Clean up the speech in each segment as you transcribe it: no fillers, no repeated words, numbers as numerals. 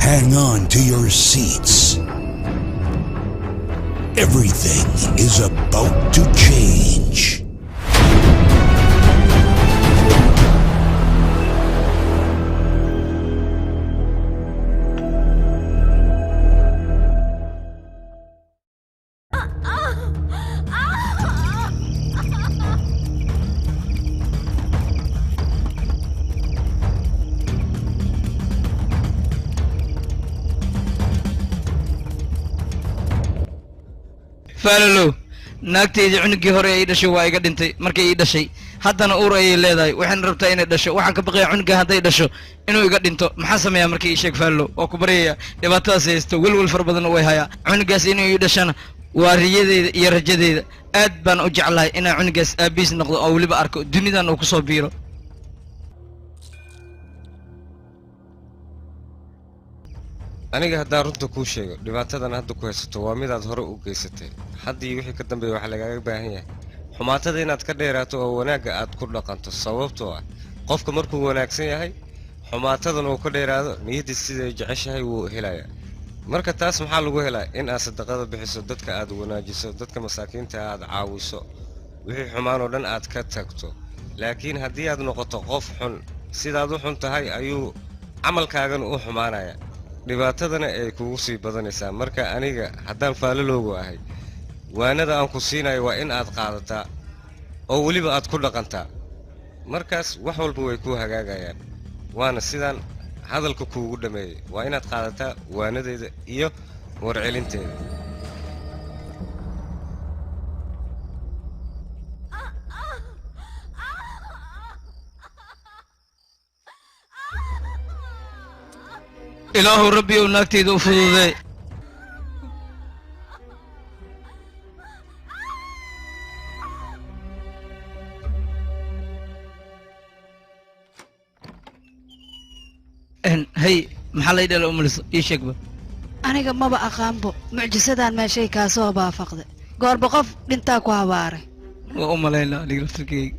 Hang on to your seats. Everything is about to change. فالو naagteedii cunugii hore ay dhashay waa iga dhintay markay ii dhashay haddana uur ayay leedahay waxaan rabtaa inay dhasho waxaan ka baqayaa cunuga hadday dhasho inuu iga dhinto maxaa sameeyaa markii ii sheeg faallo waa ku baryaya dhibaatadaas haysto welwel fara badan way hayaa cunugaas inuu ii dhashana waa riyadeeda iyo rajadeeda aad baan u jeclahay inaan cunugaas aabiis noqdo oo weliba arko dunidan uu ku soo biiro aniga haddaan runta kuu sheego dhibaatadan hadda ku haysato waa midaad hore u geysatay haddii wixii ka dambeeya waxaa lagaaga baahan yahay xumaatada inaad ka dheeraato oo wanaagga aad ku dhaqanto sababtoo ah qofka markuu wanaagsan yahay xumaatadan uu ka dheeraado niyaddiis siday jeceshahay wuu helayaa marka taas maxaa lagu helaa in aad sadaqada bixiso dadka aad wanaajiso dadka masaakiinta aad caawiso wixii xumaan oo dhan aad ka tagto laakiin haddii aad noqoto qof xun sidaad u xun tahay ayuu camalkaagana u xumaanayaa dhibaatadana ay kugu sii badanaysaa marka aniga haddaan faalaloogu ahay waanada aan ku siinayo waa in aad qaadataa oo weliba aad ku dhaqantaa markaas wax walba way kuu hagaagayaan waana sidaan hadalka kuugu dhammeeyey waa inaad qaadataa waanadeeda iyo warcelinteeda ilaahu rabbi ou naagteyda u fududee hay maxaa lay dhala umaliso ii sheegba aniga maba aqaanbo mucjisadan meeshay kaa soo baafaqday goorba qof dhintaa ku habaaray waa u malaynaa aniga laftirkeyga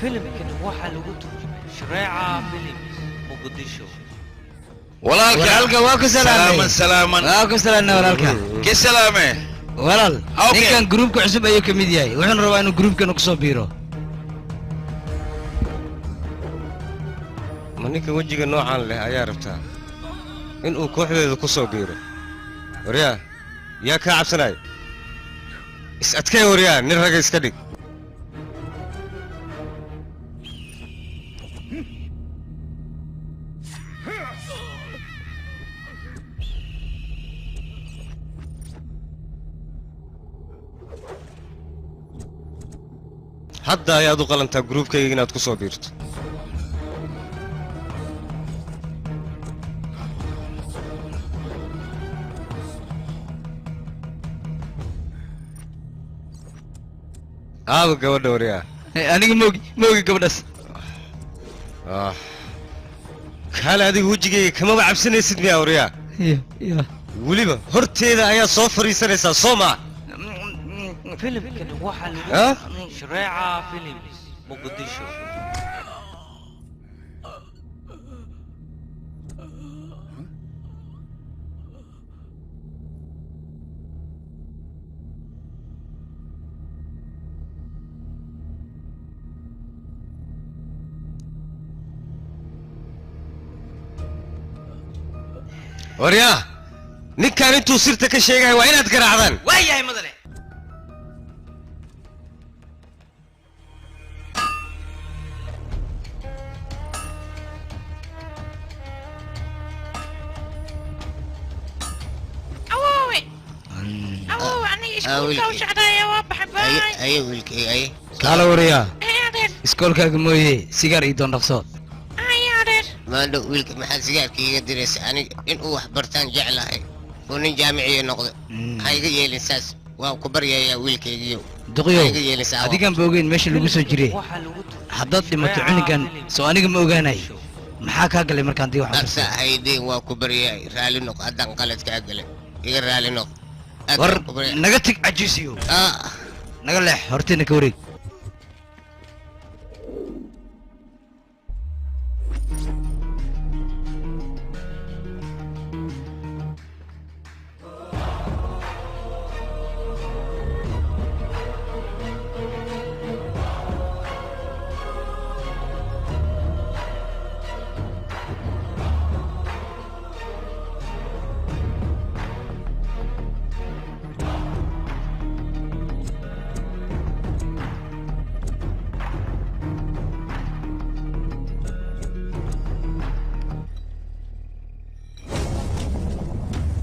فيلمكن waxa lagu turjumay Shariica Films Muqdisho walaalka waa ku salaaman waa ku salaamay walaalka ka salaamay walaal ninkan groupka cusub ayuu ka mid yahay wuxuu rabaa inuu groupkan ku soo biiro ma ninka wajiga noocan leh ayaa rabtaa inuu kooxdeeda ku soo biiro waryaa yaa kaa cabsanaya is adkee waryaa nin ragga iska dhig hadda ayaad u qalantaa gruubkayga inaad ku soo biirto aaba gabadha waryaa aniga moogi gabadhaas kaale adiga wejigayga kamaba cabsanaysid miyaa waryaa weliba horteeda ayaad soo fadhiisanaysaa soo maa filimkani waxaa ها؟ lagu shareeca films muqdisho waryaa ninkaan intuu sirta ka sheegaya waa inaad garaacdaan waayahay madane أي ويلك أي kaala wariyaa iskoolkaaga mooye sigaar ii doon dhaqso ما عنده ويلك محل سجار كي يدرس يعني إن هو حبرتان جعله ونين جامعي نقض هاي جي الإنساس وكبر يا ويلك يجيو duqyow هاي جي الإنساس adigaan ba ogeyn meesha lagu soo jiray waxaa lagu turjumay haddaad dhimato cunigan soo aniga ma ogaanay maxaa kaa galay markaan dii wax أرسى هايدي وكبر يا رالي نق أدان قلت كأجله يقر رالي نق war naga tig cajiisiyo naga leex horteena ka wareeg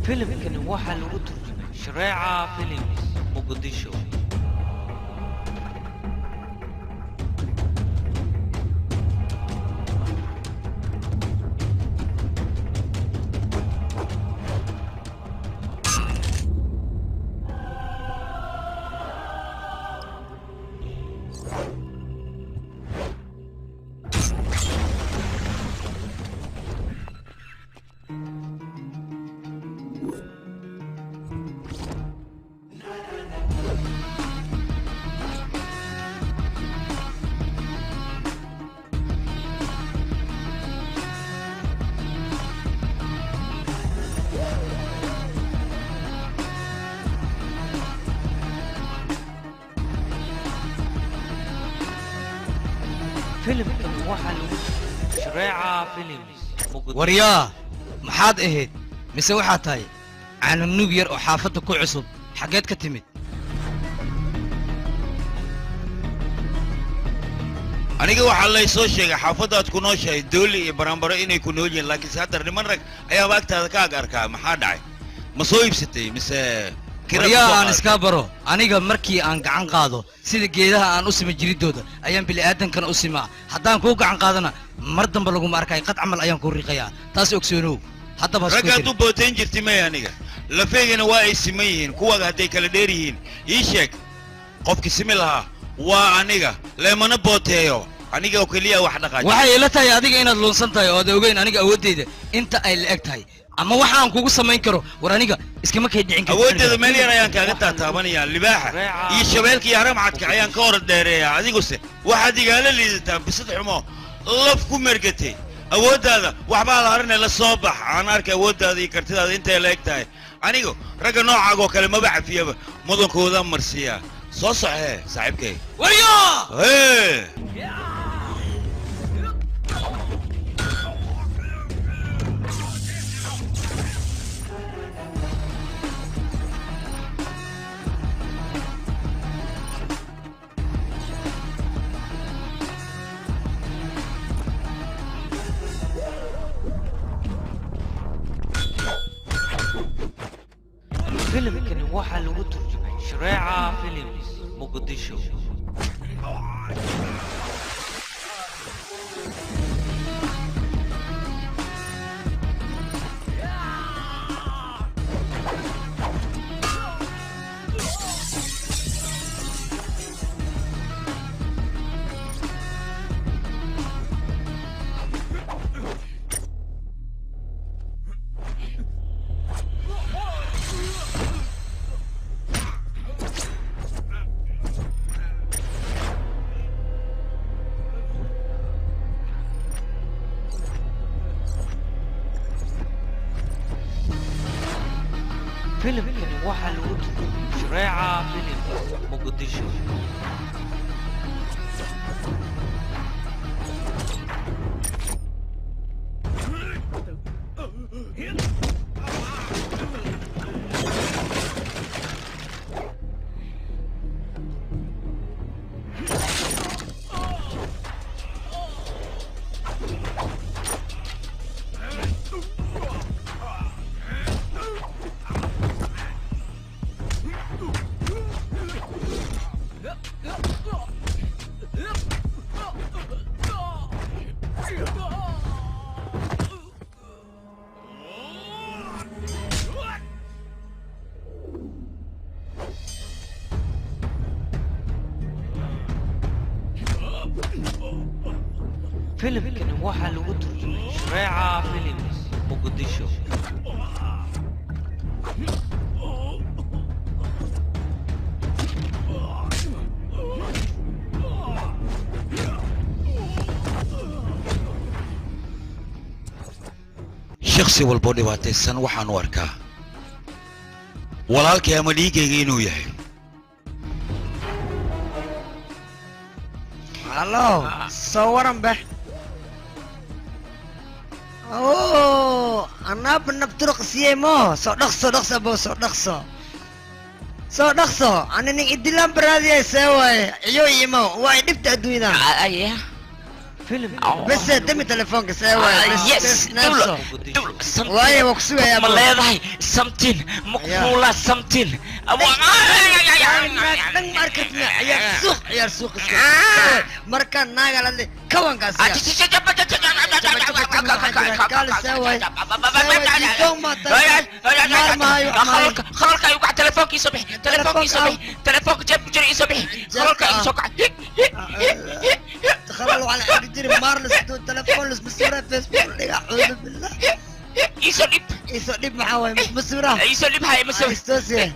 filimkani waxaa lagu turjumay shareeca films muqdisho filimkani waxaa lagu turjumay shareeca films muqdisho waryaa maxaad ahayd mise waxaad tahay caanamnuug yar oo xaafadda ku cusub xaggeed ka timid aniga waxaa lay soo sheegay xaafaddaad ku nooshahay dooli iyo baranbaro inay ku nool yihiin laakiinse haddar niman rag ayaaba agtaada ka ag arkaa maxaa dhacay ma soo iibsatay mise waryaa aan iskaa baro aniga markii aan gacan qaado sida geedaha aan u sima jiridooda ayaan bini'aadankana u simaa haddaan kuu gacan qaadana mar damba laguma arkay qad camal ayaan kuu riqayaa taas ogsoonow haddaba raggaad u bootayn jirtay maya aniga lafeygana waa ay siman yihiin kuwaga hadday kala dheer yihiin ii sheeg qofki simi lahaa waa aniga leemana booteeyo aniga oo keliya wax dhaqaaji waxay ila tahay adiga inaad luunsan tahay oo aad ogeyn aniga awooddeyda inta ay la eg tahay ama waxaan kugu samayn karo war aniga iskama kay dhicin karto awooddeeda meel yar ayaan kaaga taataabanayaa libaaxa iyo shabeelka iyo haramcadka ayaan ka hor dheereeyaa adiguse waxaad igaala liidataa bisad xumo laf ku mergatay awooddaada waxbaa la harinay la soo bax aan arkay awooddaada iyo kartidaada intay la eg tahay anigu ragga noocaag oo kale maba cafiyaba mudankooda marsiyaa soo soxee saaxiibkay waryaa hee filimkani waxaa lagu turjumay shareeca films muqdisho filimkani waxaa lagu turjumay shareeca films muqdisho filimkani waxaa lagu turjumay shareeca films muqdisho shakhsi walbo dhibaataysan waxaan u arkaa walaalkay ama dhiigayga inuu yahay Halo, sawaran beh. Oh, anak benar turuk siemo. Sodok sabo sodok. Ane ning idilam beradi sewa. Iyo imo, wah idip tak duina. ayah film Bes demi telepon ke sewa. yes dulu Wah ya waktu ya. maleedahay something maqbuula something Nang marketnya ayar suq. Markan naga lande kawan kasih. خلالك يوقع تلفونك يصبح تلفونك جاب جري يصبح خلالك يسوقع تخلوا على حد مارلس تلفون لس بصورة فيسبوك أعوذ بالله يسولف معاوي مش بصورة يسولف هاي مسوي استوسي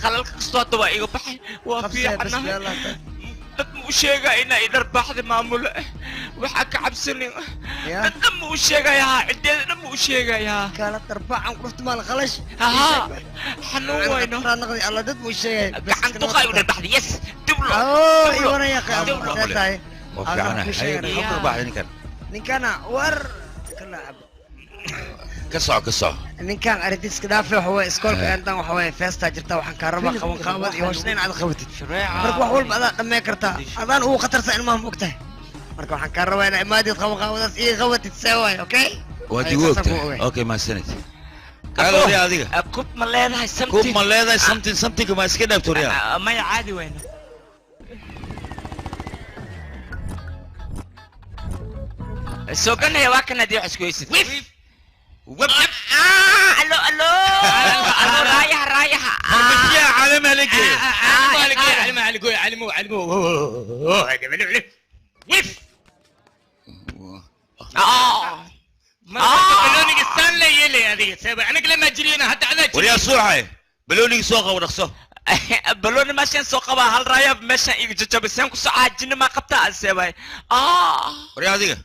خلالك صوت واي وبحي وفي عنا dad mu sheegay inay idar baxda maamul waxa ka cabsanin dad mu sheegayaa cideedna mu sheegayaa kala tarbacan qofta maal khalash ha xanuun wayno naqdi alla dad mu sheegay gacan duqay u baxda yes diblo wana ya qaa saasay وفعنا حي خبر بعد ninkana war kala cab كسع ninkan arintiis ka dhaafay waxa way iskoolka intan waxa way feesta jirta waxaan ka rabaa qaban qaabad iyo hooshnayn aad qabatid marka wax walba aad dhamay kartaa adaan uu khatarsan ilmaha mogtahay marka waxaan ka rabaa inay imaadid qaban qaabadaas iyo qabatid saway okay وادي وقت اوكي ما سنت قالوا يا adiga كوب ما leedahay something كوب ما leedahay something ما iska dhaafto riyaa ما عادي وينه سوقنا واكنا دي حسكويسد ويب الو رايح بس يا علم عليك علمو ويف بلونك ستانلي يلي هذه سابع انا لما جرينا حتى انا وريا صوحه بلونك سوقه ورخصه بلون ماشين سوقه هل رايا ماشين يججبسان كسو عاجن ما قبتا سابع وريا adiga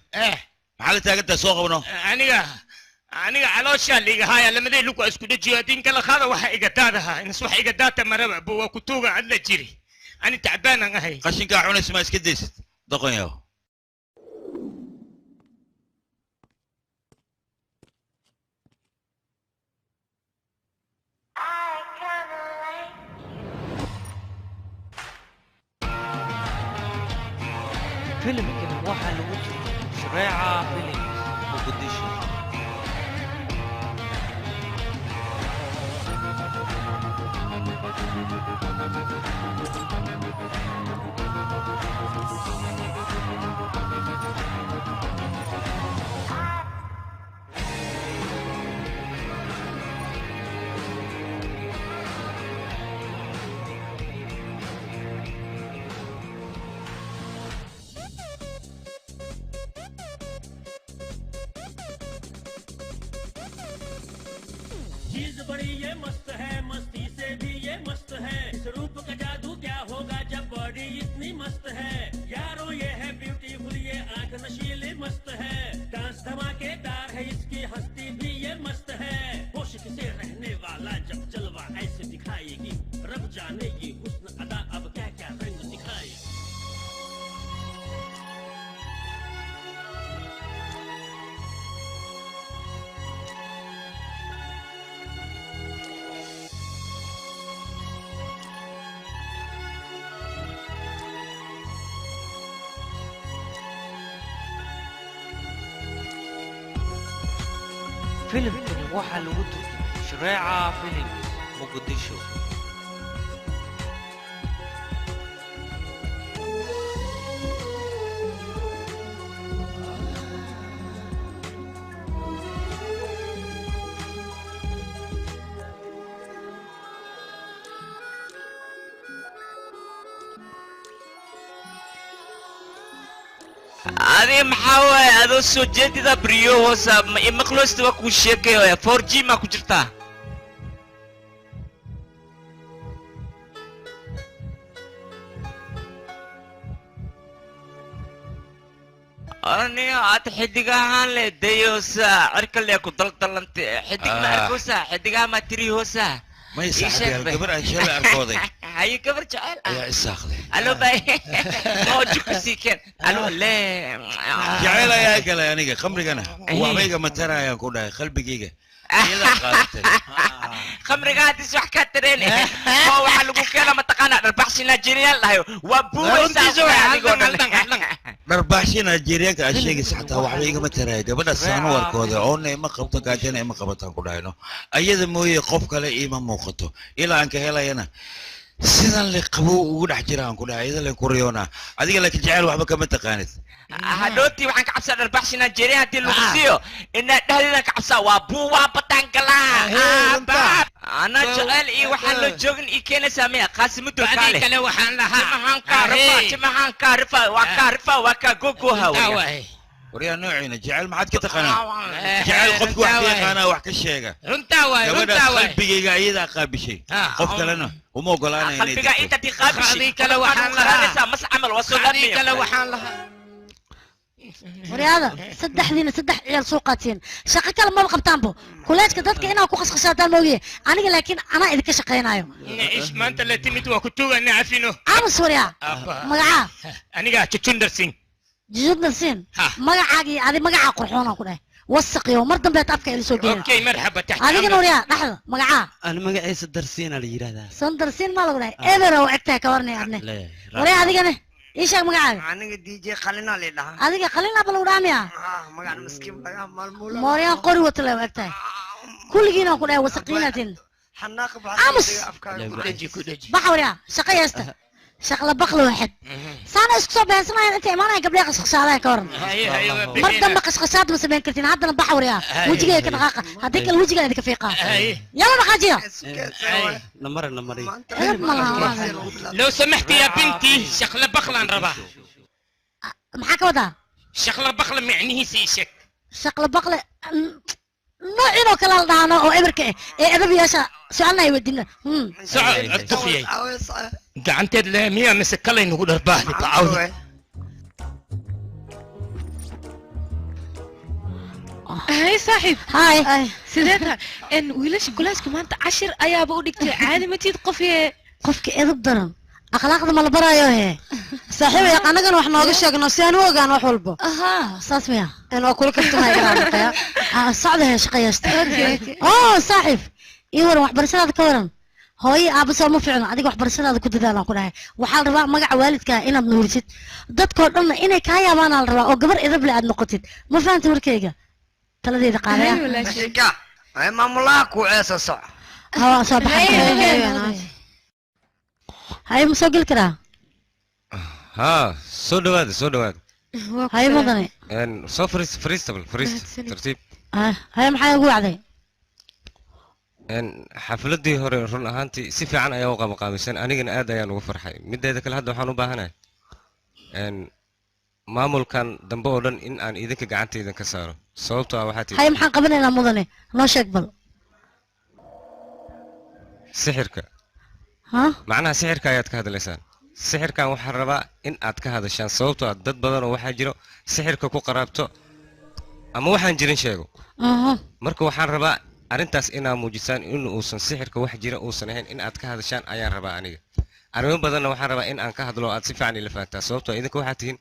maxaa taaganta soo qabno aniga caloosha liiga haya lamada lugu isku dhajiyo hadin kala qaada waxa iga daadaha in wax iga daata maraba buu ku tuuga adla jiri ani tacbaan aan ahay qashinka cunays ma iska deysid doqon yaw فيلم كده واحد لو شريعة فيلم مقدشي चीज बड़ी ये मस्त है मस्ती से भी ये मस्त है इस रूप का जादू क्या होगा जब बॉडी इतनी मस्त है यारो ये है ब्यूटीफुल ये आंख नशीली मस्त है डांस धमाकेदार है इसकी हस्ती भी ये मस्त है होश से रहने वाला जब जलवा ऐसे दिखाएगी रब जाने की हुस्न अदा अब क्या क्या रंग दिखाएगी فيلم waxaa lagu turjumay shareeca films muqdisho هذه محاوة هذا السجاد إذا بريو هوسا مخلص تبغى كوشيك يا 4G ما كجرتا أنا أتحدقها عن لديوسا عرك اللي كنت طلنت حدق ما أركوسا حدقها ما تري هوسا ما يساعد الكبر أشياء أركوضي هاي كبر جعل يا إساخذي ألو باي موجك سيكن ألو لا جعل يا كلا يعني خمري أنا وعميقة مترا يا كودا قلبي جيجا يلا قالت خمري قاعد تسمع كاتريني هو حلقوا كلام تقنع ربحشي نيجيريا لا وابو ربحشي نيجيريا كأشياء صحتها وعميقة مترا بدأ سانور كودا أون ما قبضة كاتين ما قبضة كودا إنه أيضا موي قف كلا إيمان موقته إلى أنك هلا هنا sidan la qabo ugu dhex jiraan ku dhaayada la kuriyoona adiga la jacayl waxba kama taqaanid hadooti waxaan ka cabsaa dharbaxshi Nigeria hadii lagu siiyo ina dhahlina ka cabsaa waa buuwa batangala ana jacayl iyo waxaan la joogin ii keena saamiya qaasimudu kale kale waxaan lahaa maxaan ka rifa waa ka gogoha وريا نوعنا جعل ما عاد كتقنا جعل قفك واحد يقانا واحد كشيغا رنتا واي قلبي قايدا قاب شيء قفك لنا ومو قلانا قلبي انت دي قاب شيء كلا وحان لها مس عمل وصلني كلا وحان لها ورياضة صدح عيال سوقاتين شقة كلا ما بقبطان بو كلش كدتك انا كو خسخساتان مويه انا لكن انا اذا كشقينايو ايش ما انت اللي تميت وكتوغا نعفينو انا سوريا مقعا انا تشندر سين جدنا سين مقعاقي هذه مقعا قرحونا كده وثقي ومر دنبه افكا الى سو جينا اوكي مرحبا تحت هذه نوريا دحد مقعا انا مقعي سدرسين اللي يرادا سندرسين ما لو داي ايبر وعدتها كورني ابني وريا هذه انا ايش مقعا انا دي جي خلينا لي دها هذه خلينا بلو داميا مقعا مسكين بقى مالمولا موريا قري وتلا وعدتها كل جينا كده وثقينتين حناق امس بحوريا شقيه استه شغله بقل واحد سانا اسكسو بهسنا انت ايمانا قبل يقصقص عليها كورن مرة قصقصات مسبين كرتين هذا نبحور يا وجهي كدقاقه هذيك الوجه هذيك فيقه يلا نقاجيا نمري لو سمحت يا بنتي شغله بقله نربا maxaa ka wadaa shaqla baqla micnihiisa ii sheeg shaqla baqla noocinoo kale la dhaano oo eberka ee adabiyaasha su-aalna ay weydiina socod adduqiyay gacanteed leh miyaa mise kalay nagu dharbaaxdi bacawda هاي صاحب هاي سيدتها ان ويلاش كلاسكو ما انت 10 ايا بو دغتي عادي ما تيد qofka edab daran akhlaaqda ma la barayo he saaxiib ay anagan wax nooga sheegno si aan u ogaan wax walba aha saas miya aan oo kula kartumay garaadaya socda he shaqaysta saaxiib iyo war wax barashada ka waran hooyo aaba soo ma fiicno adiga wax barashada ku dadaalan ku dhahay waxa la rabaa magaca waalidka inaad nuurisid dadkoo dhan inay ka yaabaan la rabaa oo gabar edab leh aad noqotid ma fahanti warkayga taladeeda qaadaya ay maamulaha ku ceeso soc ها صباح هاي مسجل كده ها سودواد هاي مدني ان سو فريستبل ترتيب هاي maxay ugu wacday ان xafladii hore run ahaantii si fiican ayaa u qabanqaabisan anigana aad ayaan ugu farxay mideeda kale hadda waxaan u baahanahay ان maamulkan dambe oo dhan in aan idinka gacantayda ka saaro sababtoo ah waxaa hay maxaan qabanaynaa mudane noo sheeg bal sixirka macnaha sixirka ayaad ka hadlaysaan sixirkan waxaan rabaa in aad ka hadashaan sababtoo ah dad badan oo waxaa jiro sixirka ku qaraabto ama waxaan jirin sheego marka waxaan rabaa arrintaas inaad muujisaan in uusan sixirka wax jira uusan ahayn in aad ka hadashaan ayaan rabaa aniga arrimo badanna waxaan rabaa in aan ka hadlo aad si fiican ila fahantaa sababtoo idinka waxaad tihiin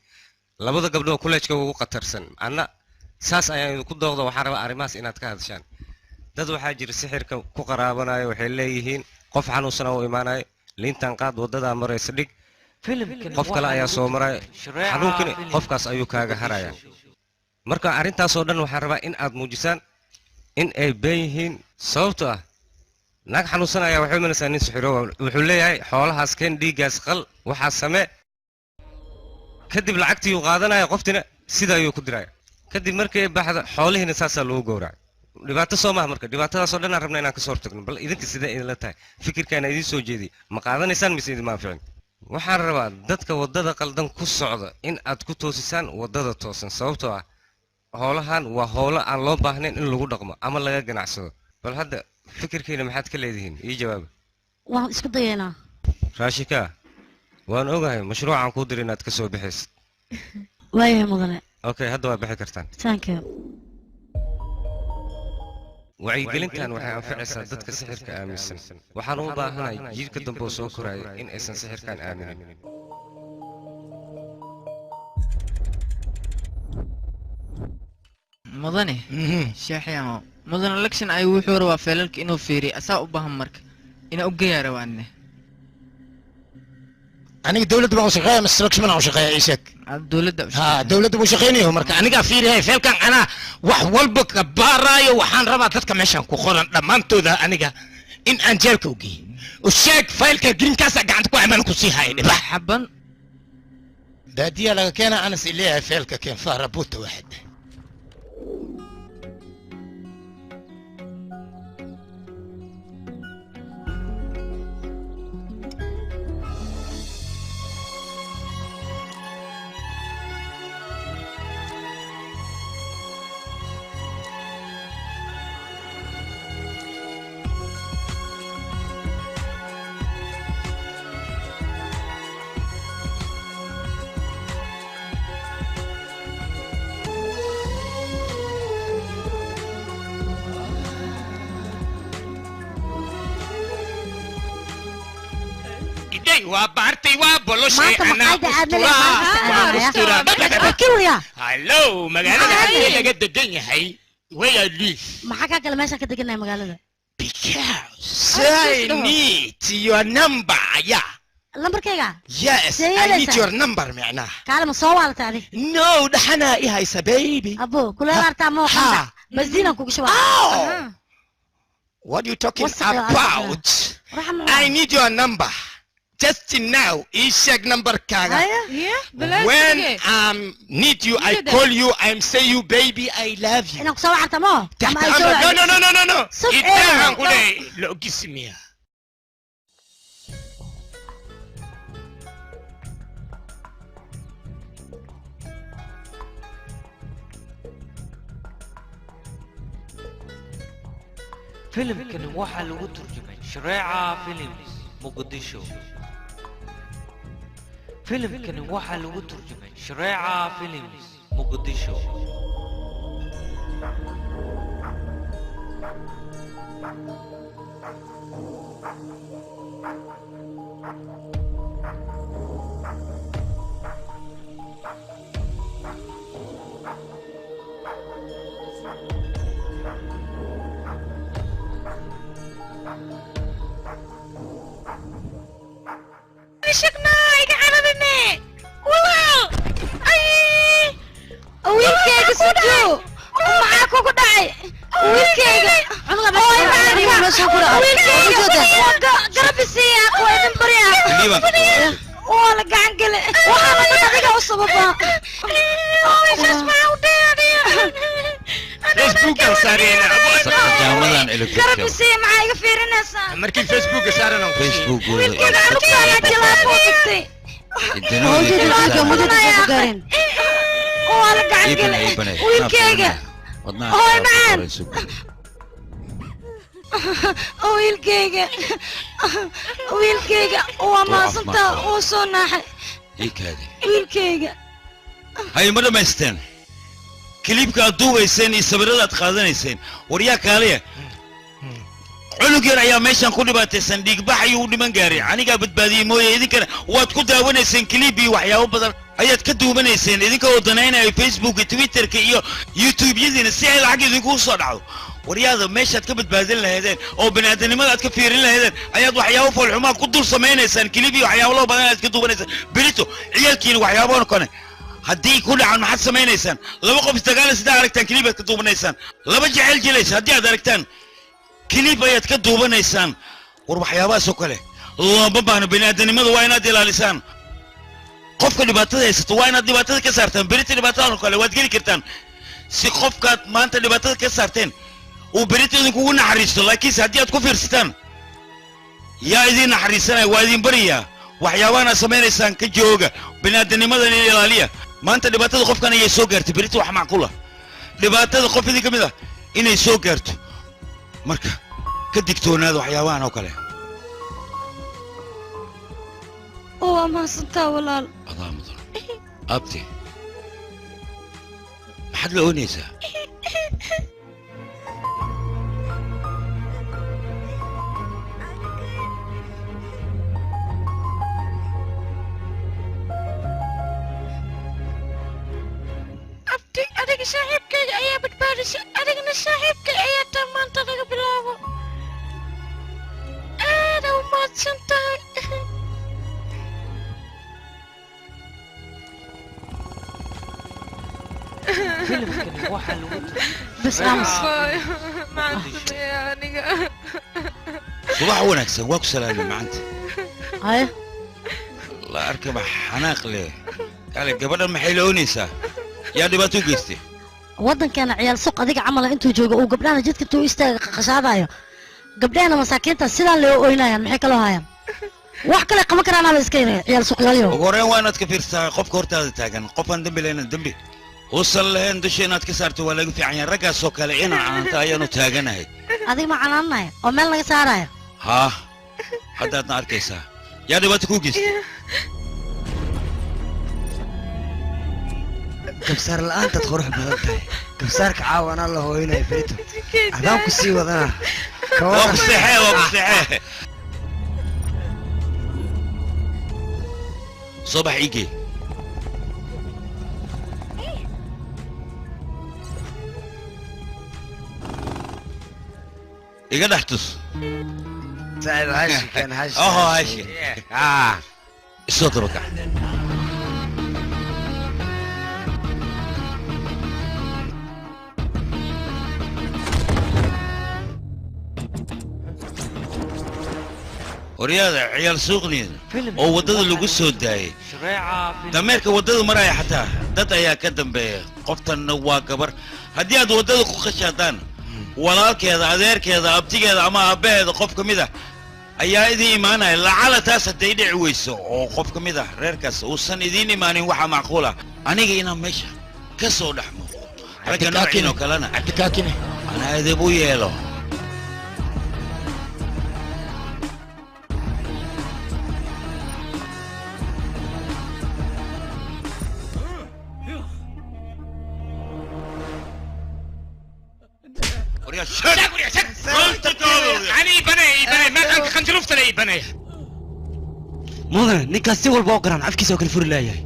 labada gabdhood kuleejka ugu qatarsan anna saas ayaan idinku dooqda waxaan rabaa arrimahaas inaad ka hadashaan dad waxaa jira sixirka ku qaraabanayo waxay leeyihiin qof xanuunsan oo imaanayo liintan qaad wadadaa maraysa dhig qof kale ayaa soo maraya xanuunkani qofkaas ayuu kaaga haraya marka arrintaasoo dhan waxaan rabaa in aad muujisaan in ay been yihiin sababtoo ah naag xanuunsan ayaa waxay imanaysaa nin sixiro wuxuu leeyahay xoolahaas keen dhiiggaas qal waxaa samee kadib lacagtii uu qaadanaya qoftina sida ayuu ku diraya kadib markay baxda xoolihiina saasaa loogu gowracay dhibaato soo maaha marka dhibaatadaasoo dhan aan rabna inaan kasoo hortagno bal idinka sidee idinla tahay fikirkaana idiin soo jeediyey ma qaadanaysaan mise idin maaficin waxaan rabaa dadka waddada qaldan ku socda in aad ku toosisaan waddada toosan sababtoo ah howlahan waa howlo aan loo baahnayn in lagu dhaqmo ama laga ganacsado bal hadda fikirkiina maxaad ka leedihiin ii jawaaba waan isku dayaynaa raashika waan ogahay mashruucaan kuu dir inaad ka soo bixaysid waayahay mudane okay hadda waa bixi kartaan thank you wacyigelintan waxay anficaysaa dadka sixirka aaminsan waxaan u baahanahay jiilka dambe oo soo koraya in aysan sixirkan aaminin mudane sheexyamo mudane election ay wuxuu rabaa feelalka inuu fiiriyo asaa u baahan marka inaa u geeyaa rabaanne aniga dawladda baan u shaqeeya mise election baan u shaqeeya ii sheeg dawladda dawladda buu shaqeynayo marka anigaa fiirihay feelkan anaa wax walba ka baaraayo waxaan rabaa dadka meeshan ku qoran dhammaantooda aniga in aan jeelka u geeyo u sheeg faylka greenkaasaa gacanta ku amaan ku sii haya dhibax xaban baadiyaa laga keena anas ileeyahay feelka keen faara buuta waaxid وبارتي وبولوشي انا هلو مقالة عندي لقد دقني هاي ويا ليف ما حكى كلام ماشي كده قلنا مقالة because I need your number yeah number كيغا yes I need your number معناه كلام صوالة تعرف no ده حنا ايه هاي سبيبي ابو كل ما ارتاح مو خمسة بس دينا كوك شوال what you talking about I need your number just now check number kaga when need you I call you I'm say you baby I love you انا كسوع عرتمو no اتاهم كله لو جسميا فيلم كان واحد لو ترجمة شريعة فيلم مقدشو فيلم كان واحد لو ترجمة شريعة فيلم مقدشو شكنا يقعربني والله اي ويلكيك سجو معاكو كدعي ويلكيك maxaa ku dhaca garabisiiya waa idin baryaa waa la gacan gele waxaa laga adiga u sababa meeshaas maxaa u dheeriya facebookan saarayna jaamadan garabisiiya maxaa iga fiirinaysaa markii facebooka saarana facebook wiilkeeda anugtaana jilaafoo tagtay waa la gacan gele wiilkeyga hooy macaan wiilkeyga waa maasantaa uu soo naaxay wiilkeyga hay ma dhammaysteen kiliibka aad duubayseen iyo sawirrada aad qaadanayseen waryaa kaaliya cunug yar ayaa meeshan ku dhibaataysan dhiigbax ayuu u dhiman gaaray anigaa badbaadiyey mooye idinkana waad ku daawanayseen kiliib iyo waxyaabo badan ayaad ka duubanayseen idinka oo danaynayo facebooka twitterka iyo youtube-yadiina si ay lacag idinkugu soo dhacdo waryaada meeshaad ka badbaadin lahaydeen oo baniaadanimada aad ka fiirin lahaydeen ayaad waxyaabo foolxumaa ku dul samaynaysaan kiliib iyo waxyaabo loo badan aad ka duubanaysaan berito ciyaalkiina waxyaabona kone haddii ku dhacan maxaad samaynaysaan laba qof isdagaala sidaa aragtaan kiliib aad ka duubanaysaan laba jecel jilaysa haddii aad aragtaan kiliib ayaad ka duubanaysaan war waxyaabahaasoo kale looma baahno baniaadanimada waa inaad ilaalisaan qofka dhibaatada haysato waa inaad dhibaatada ka saartaan berita dhibaatadan oo kale waad geli kartaan si qofkaad maanta dhibaatada ka saarteen uu berita idinkugu naxariisto laakiinse haddii aad ku fiirsataan yaa idiin naxariisanaya waa idin bariyaa waxyaabahan aad samaynaysaan ka jooga baniaadanimadan in ilaaliya maanta dhibaatada qofkan ayay soo gaartay berita wax macquula dhibaatada qof idin ka mid ah inay soo gaarto marka ka digtoonaada waxyaabahan oo kale waa mahadsantaa walaal adaa mudan abti maxaad la oonaysaa abti adiga saaxiibkayga ayaa badbaadisay adigna saaxiibkay ayaa taa maanta laga bilaabo aada u mahadsan tahay بس امس صباح wanaagsan waa ku salaamay maanta هاي la arkaba xanaaq leh kale gabadhan maxay la oonaysaa yaa dhibaato u geystay waddankeena ciyaal suuq adiga camal intuu joogo uu gabdhaha jidka intuu istaaga qashadayo gabdhahana masaakiinta sidaan loo ooynayaan maxay kala hayaan wax kale qaban karaan ama iska yireen ciyaal suuqyada ugu horreyn waa inaad ka fiirsataa qofka hortaada taagan qofaan dembi lahayn dembi uusan lahayn dusha inaad ka saarto waa laga fiican yahay raggaasoo kale inaan canaanta ayaanu taaganahay adiga ma canaanaya oo meel laga saaraya haa haddaadna arkaysaa yaa dhibaato kuu geystay kabsaar la'aantaad qurux badan tahay kabsaarka caawana la hooyinaya berito adaan ku sii wadana waa ku seexee waa ku seexee صباح يجي يقدر احتس سعيد هاشي كان هاشي هاشي الصوت ركع ورياضة عيال سوقني oo wadada lagu soo daayay dameerka wadada maraya xataa dad ayaa ka dambeeya qoftanna waa gabar haddii aad wadada ku khashadaan walaalkeeda adeerkeeda abtigeeda ama aabbaheeda qof ka mid ah ayaa idiin imaanaya lacala taas hadday dhici weyso oo qof ka mid ah reerkaas uusan idiin imaanin waxaa macquul ah aniga inaan meesha ka soo dhex muuqo ragga noociin oo kalena anaa edeb u yeelo mudane ninkaas si walba oo garaan afkiisa oo kale furi laayahay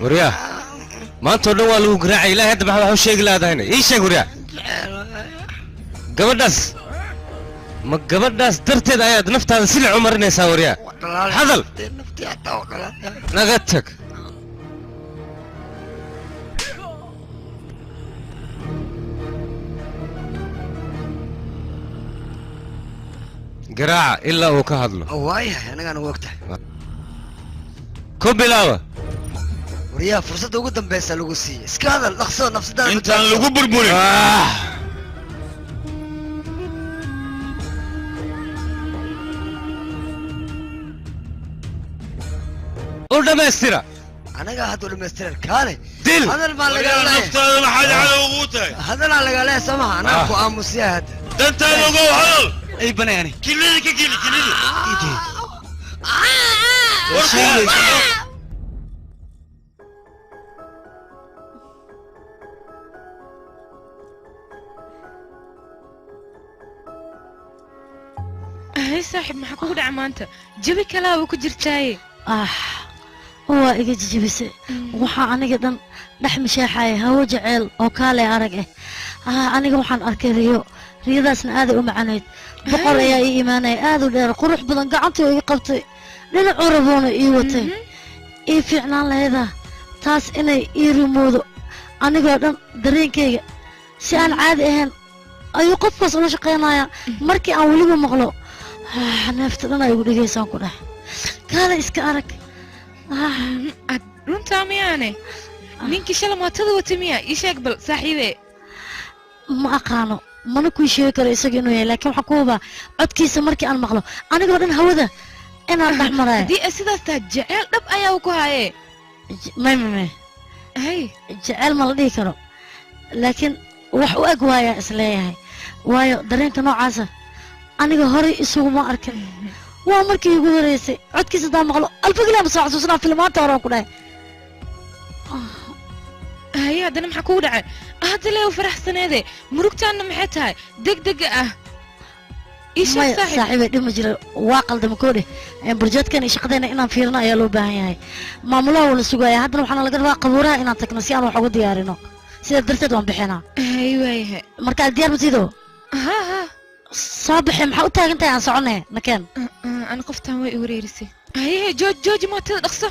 وريا ما انتو دوا لو غراعي لا هاد بحال شيء لا داين اي شيء وريا قبدس ma gabadhaas darteed ayaad naftaada silic u marinaysaa waryaa hadal naga tag garaaca ilaa uu ka hadlo waayahay anagaan ugu ogtahay ku bilaawa waryaha fursadda ugu dambaysa lagu siiyey iska hadal dhaqso nafsadaada intaan lagu burburin u dhammaystira anagaa hadda u dhamaystiran kaale dil hadal baa lagaa naftaada maxaad cadow ugu tahay hadalaa lagaa leeya soo maha anaa ku aamusiya hadda dantaada ogow hadal ay banaani kilidi ka geli kilidi هاي صاحب ما حكوا دع مانتا جبي كلام وكجرتاي waa iga jijibisay waxaa aniga dhan dhex misheexaya hawo jeceel oo kaale arag ah aniga waxaan arkay riyadaasna aaday u macanayd boqor ayaa ii imaanaya aad u dheer qurux badan gacantii oo iga qabtay dhinacuu raboona ii watay ii fiicnaan lahayda taas inay ii rumoodo anigoo dhan dareenkayga si aan caadi ahayn ayuu qofkaas ula shaqaynayaa markii aan weliba maqlo neefta dhan ay igu dhigaysaan ku dheh kaale iska arag runtaa miyaane ninkii shala mootada wata miya ii sheeg bal saaxiibe ma aqaano mana kuu sheegi karo isaga inuu yahay laakiin waxaan ku hubaa codkiisa markii aan maqlo anigoo dhan hawada inaan dhex maraayo haddii ay sidaas tahay jeceel dhab ayaa u ku haayee may hay jeceel ma la dhihi karo laakiin wax u eg waayaa isleeyahay waayo dareenka noocaasa aniga horey isuguma arkin waa markii igu horeysay codkiisa haddaan maqlo alfagilaa ma soo xasuusanaa filmaanta horaan ku dhahay haye haddana maxaa kugu dhacay hadda lee u faraxsaneede murugtaanna maxay tahay degdega ah maya saaxiibay dhib ma jira waa qaldama koodhe burjeedkan iyo shaqadeena inaan fiirino ayaa loo baahan yahay maamulaha waa la sugaaya haddana waxaana laga rabaa qabuuraha inaan tagno si aan wax uga diyaarino sidaa darteed waan bixinaa hay waayahay markaa diyaar ma siido ha soo baxay maxaa u taagan tahay aan soconay nakeen أنا قفتها وين وريرسي هي جوج ما تدخصه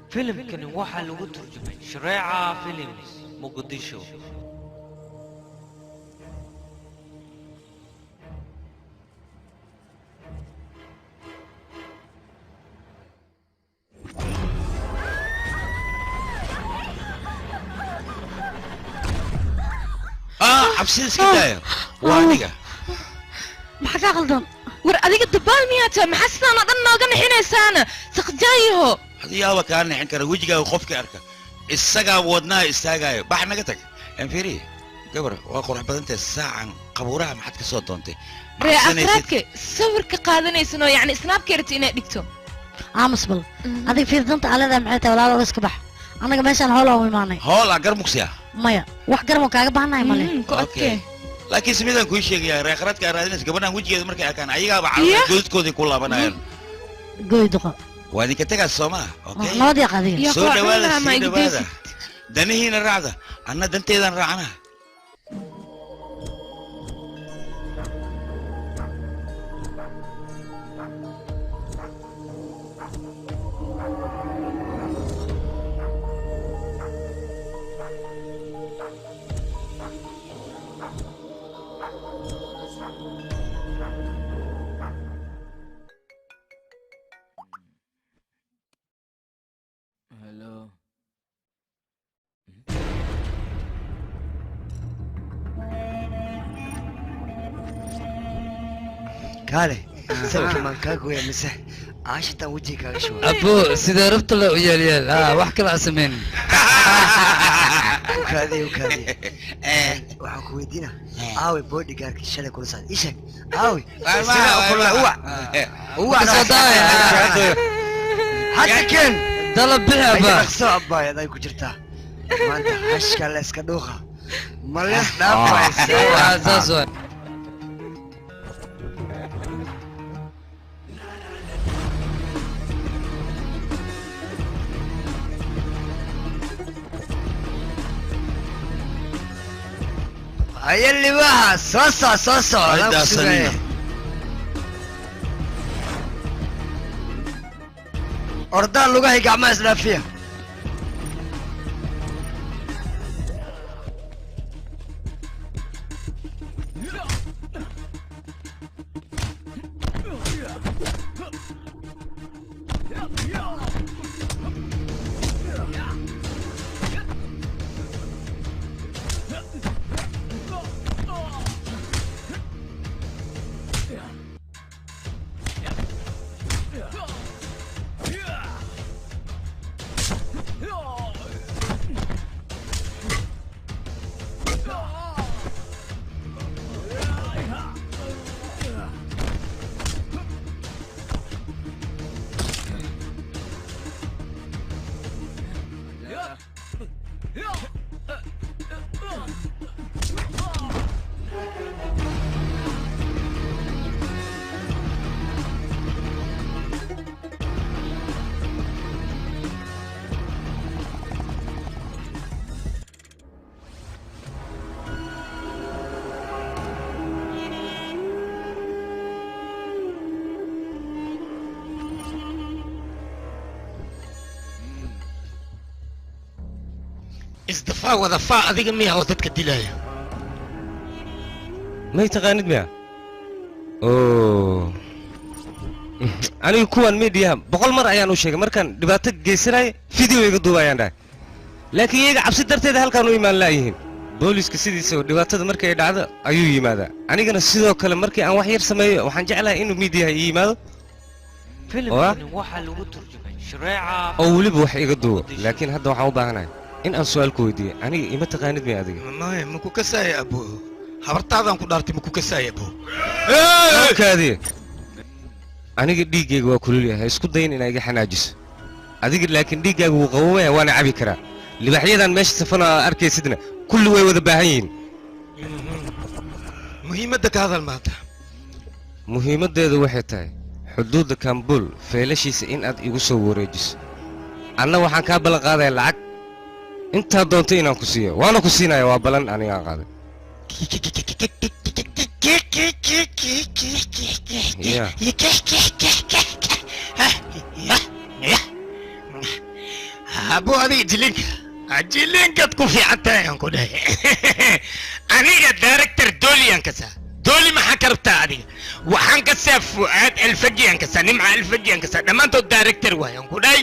فيلم كان واحد لو ترجمة شريعة فيلم مقدشو عبسيس كده وانيقه maxaa ka qaldan war adiga dabaal miyaa tahay maxaa sidaan oo dhan nooga nixinaysaana saqjaayaho hadiyaaba kaa nixin kara wejigaaga qofkii arka isagaa wadnaha istaagaayo bax naga tag anfiri gabar waa qurux badantahay saacan qabuuraha maxaad ka soo doontay ree afraadka sawirka qaadanaysan oo yacni snaabka rabti inaad dhigto aamus bal adiga fiirdanta aleedaa maxay tahay walaalo iska bax annaga meeshaan hool aan u imaanay hool aa garmuqsiya maya wax garmo kaaga baahannahay male okay laakiin simidaan kuu sheegayaa reeqaradka aad raadinaysa gabadhaan wejigeeda markay arkaan ayagaaba calaamad godadkoodii ku laabanayaan goyduqa waa idinka tagaas soo maha nabad yaaq adiga soo dhawaada danihiina raacda anna danteedaan raacnaa kaale sawirka maan kaa gooya mise caashitaan wejiga kaaga shuba abo sidee rabta loo yeel wax kale aan samayn ukaadiye waxaan ku weydiina aawe bodygaardkii shalay kula socda ii sheeg aawe hadda keen dalab bixi abaa dhaqso abbaayad ay ku jirtaa maanta hashka la iska dhuuqa ma lees dhaafaysa هيا اللي بها صوصة هيدا سنينة. أردان لغاية قعمة إسلافية ازدفاع وضفاء هذيك المياه ودتك الدلاية ما يتغاند مياه اوه aniga kuwan media boqol mar ayaan u sheegay markaan dhibaato geysanay video iga duubayaan dhahay laakiin iyaga cabsi darteed halkaan u imaan laayihiin booliska sidiisa oo dhibaatada markay dhacdo ayuu yimaadaa anigana sidoo kale markii aan wax yar sameeyo waxaan jeclahay inuu media ii yimaado filimkani waxaa lagu turjumay shareeca oo weliba wax iga duubo laakiin hadda waxaan u baahanahay in aan su'aal ku weydiiyo aniga ima taqaanid miya adiga maya maku kasaaya abo habartaadaan ku dhaartay maku kasaaya abo kaadiye aniga dhiiggayga waa kulul yahay isku dayin inaa iga xanaajiso adiga laakiin dhiiggaaga wuu qabowaya waana cabi karaa libaxyadan meesha safana arkaysidna kulli way wada baahan yihiin muhiimadda ka hadal maanta muhiimaddeedu waxay tahay xuduudda kambul feelashiisa in aad igu soo wareejiso anna waxaan kaa ballan qaadaya lacag intaad doonto inaan ku siiyo waana ku siinaya waa ballan anigaan qaaday abo adiga jilinkaad ku fiican tahay aan ku dhahay aniga director dooliyaan kasaa dooli maxaa ka rabtaa adiga waxaan kasaa fu'aad alfajiyaan kasaa nimca alfajiyaan kasaa dhammaantood director waayaan ku dhahay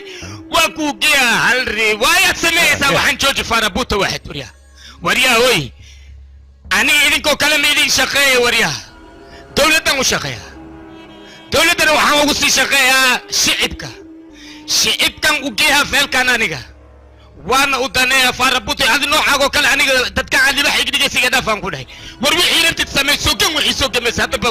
waa kuu geeyaa hal riwaayaad sameeyaysaa waxaan jooji faarabuuta waaxid waryaha hoy aniga idinkoo kale ma idin shaqeeya waryaha dowladdan u shaqeeyaa dowladdana waxaan ugu sii shaqeeyaa shicibkan u geeyaa feelkan aniga waana u daneeya faarabuuta adi noocaagoo kale aniga dadka cadiba xigdhigaysiga dhaafaan ku dhahay war wixii rantid samay sogan wixii soo gamaysa haddaba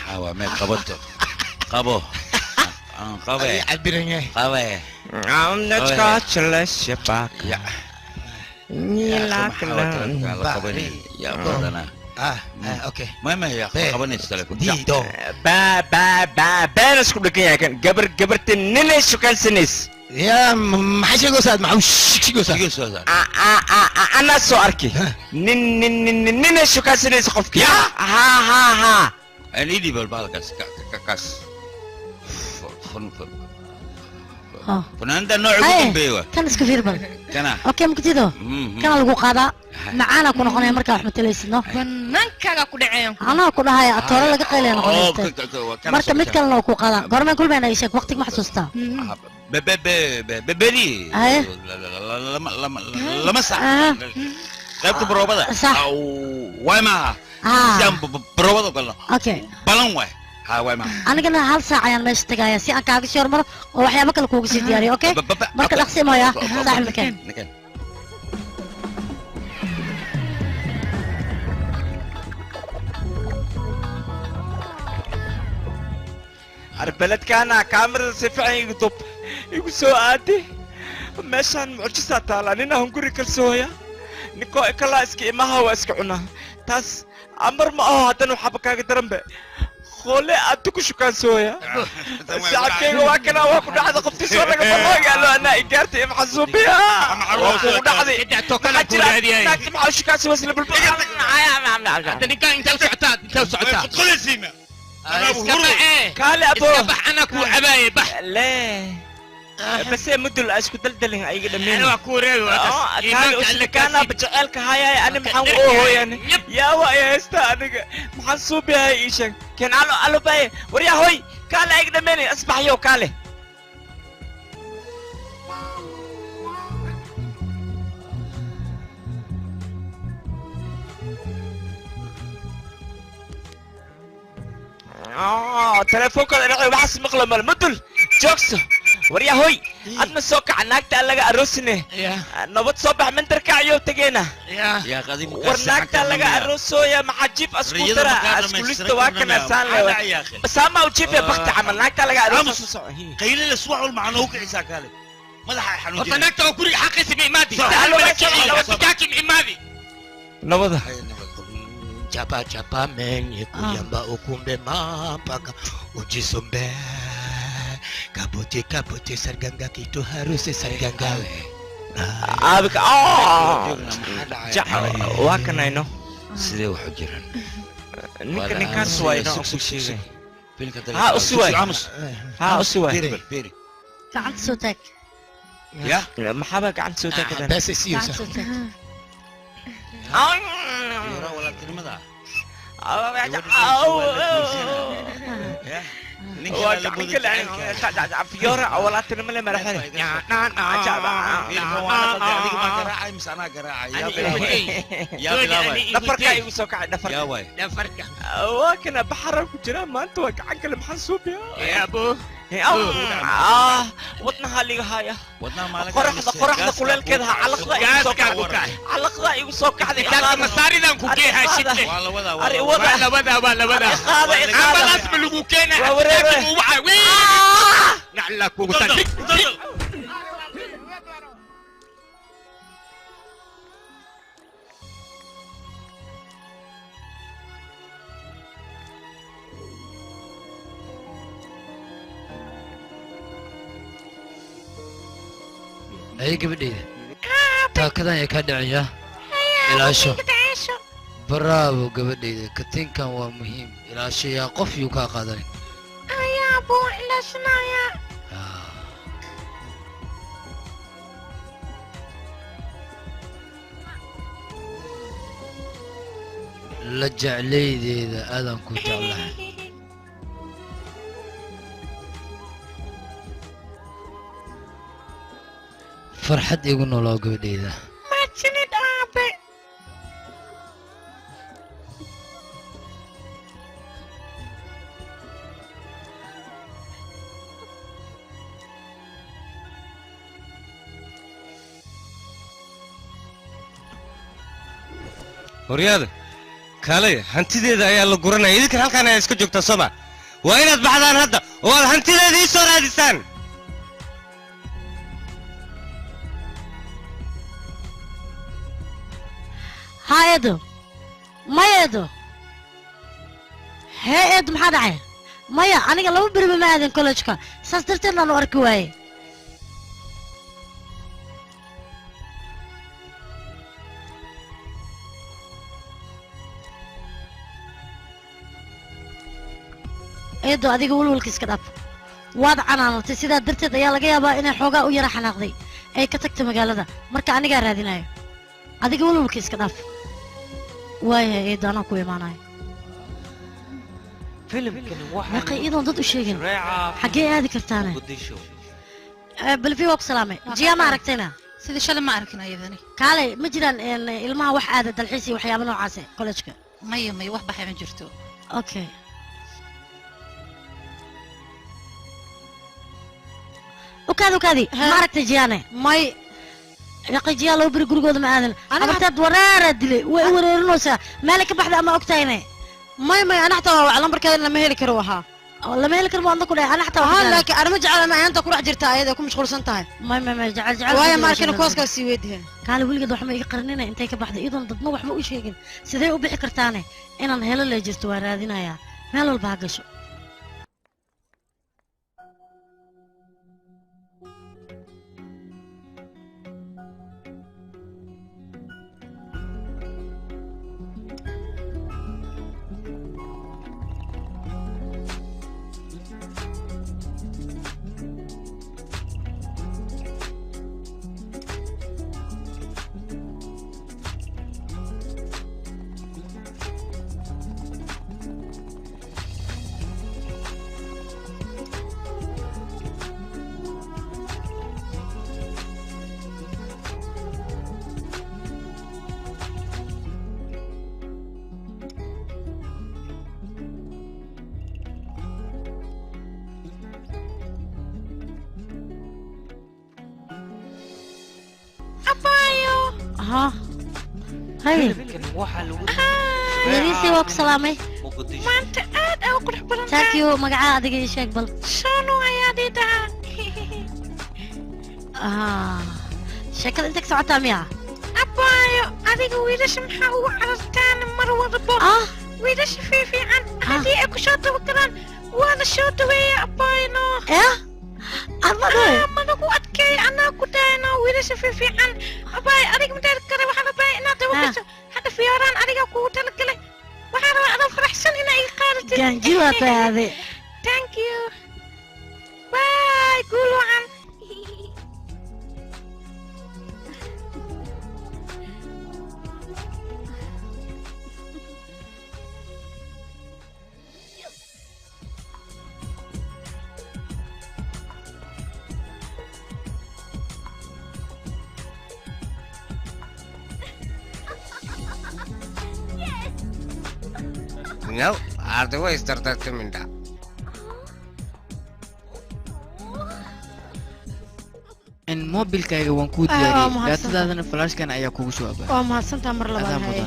حاوى ما قبضته قبو قبي عبرني قبي I'm not scotchless شباك يا قبني يا قبضنا اوكي ما هي قبني تستلك ديدو بارس كل كيا كان قبرت نني شكال سنيس يا محشي قصاد معوش قصاد انا سؤالكي نني شكال سنيس خفك ها انا ايدي بالبالك كاس فناندا نوع قدام بيوا كان اسكفير بل كان اوكي مكتيدو كان لغو قادا معانا كنا قناه marka wax mataleysno banaankaga ku dhaceeyo ana ku dhahay atoora laga qeylay noqonaysta marka mid kale oo ku qaada gorman kulba inay sheeg waqti ma xasuusta ببري لما ساعة قابت بروبدا او واي ما سام بروبدا قلنا اوكي بلان واي ها واي ما anigana hal saac ayaan meesha tagaya si aan kaaga soo maro oo waxyaabo kale kuugu sii diyaariyo okay marka dhaqsi mooya saaxiibkeen البلد كان كاميرا سفعي يقطب يقصو عادي ماشان معجزة تالا نينا هنقولي كالسويا نكو إكلا اسكي إماها واسكي عنا تاس أمر ما هو هاتنو حبكا درنبه خوله أنتو شو كان سويا ساعة كي واكنا واكو نحن قفتي صور لك بالله قالوا أنا إيجارتي محسوب بها واكو نحن توكلنا كل هذه ناكتب على شو كان سوى سلب البلد أنت كان أنت وسعتاد أنت وسعتاد كل سيما أنا اسكبح إيه كالي أبو اسكبح أنا كو عباية بح لا بس مدل اسكو دلدلين اي قدمين أنا كوري كالي اسكانا بجعلك هاي انا محنقوه يعني يا ويا استا انا محسوب هاي ايشن كان علو باي وريا هوي كالي اي قدمين اصبح يو كالي تلفونك انا بحس مقلب المدل جوكسو وريا هوي أدنى سوق عناك تلاقى أروسني نبض صبح من تركع يوم تجينا يا قديم ورناك تلاقى أروسو يا محجيب أسكوترا أسكوليست واكنا سان له بس ما وجيب يا بخت عملناك تلاقى أروسو قيل الأسبوع والمعنوك عيسى كالي ماذا حنوجي وطناك توكل حق اسمي إمادي لو تكاكم إمادي نبض Japa japa menye kuyamba ukumbe mampaka ujisombe kabote kabote sarganga kitu harusi sarganga abik واكنا إنه سيدي وحجرا نكان سواي إنه شيء ها أسواي ها أسواي بيري قعدت صوتك يا ما حابك عن صوتك كده بس سيوسا قعدت صوتك ولا تلمذا فيورا ولا تنمل مرحلة نفرك أيوة سوكا نفرك وكنا بحر كجرا ما أنت وكعنك المحسوب يا أبو وطنها اللي هاي قرحنا كل كذا علق ذا يوسوك هذه كان مساري ذا كوكيها شدة ولا أما لازم اللقوكينا نعلك وقتل أي قبلي تاكدان يا كدعيا إلى شو برافو قبلي كتين كان مهم إلى شيء يا قف يوكا قادرين يا أبو إلى شنايا لجع لي إذا آدم كنت الله فرحت يقولون لو قبلي إذا ما تشني أبي horyaada kaalay hantideeda ayaa la guranaya idinkan halkaan ayaa iska joogtaa sooma waa inaad baxdaan hadda oo aad hantideeda ii soo raadisaan ها يدو ما يدو هي يدو محاد عين مايا أنا قال لو بري ما أذن كلشكا ساسترتنا نوركواي يدو أديك ولولك إسكداب واضع أنا تسيدا درت يا لقيا با إن حوجا ويرا حناقضي أي كتكت مقالة مركا أنا قاعد هذيناي أديك ولولك إسكداب واي يدو أنا كوي معناي فيلم كان واحد نقي إيضا ضد الشيء حقي هذه كرتانة بالفي وقت سلامي جيا ما عرفتنا سيدي شلون ما عرفنا يذني كالي مجرا الماء wax aad dalxiisi waxyaabo noocaas ah college-ka may wax baxay ma jirto okay وكذا ما عرفت جيانه ماي يقي جيا لو بري غرغود ما aadan أنا ورارة دلي وريرنوسا مالك بحد أما أكتينه ماي أنا حتى على بركة لما هيك روها لما هيك ربو عندك أنا حتى لكن أنا مجعل ما أنت كل جرتها هذا كم مشغول سنتها ما جعل ويا ما كنا كوسكا سويدها قال ولقد وحما يقرننا أنت كبحد أيضا ضد ما وحما وشيء سيدي وبيع كرتانه إن هلا اللي جرت ورادينا يا meel walba ha gasho ها هاي يريسي وك سلامي ما انت قاعد او قرح بلان تاكيو مقعا ادق يشيك بل شانو عيادي دا شكل انتك سعوتا مياه أبايو أديك ويدش محاو عرفتان مرة ضبو ويدش في عن هدي أكو شوطة وكلان وانا شوطة ويا أباينو إيه؟ أما نقو أتكي أنا كدانا ويدش في عن أباي أديك مدير كري وحنا باي أنا دوكش هذا فيوران أديك أكو تلقلي وحنا أنا فرح سن هنا أي قارتي كان جيوة هذه thank you باي قولوا عن No, otherwise dardarta minda. in mobilkayga waan kuu diyaariyey daatadaadana flashkan ayaa kugu soo abaa waa mahadsantaa mar labaad haye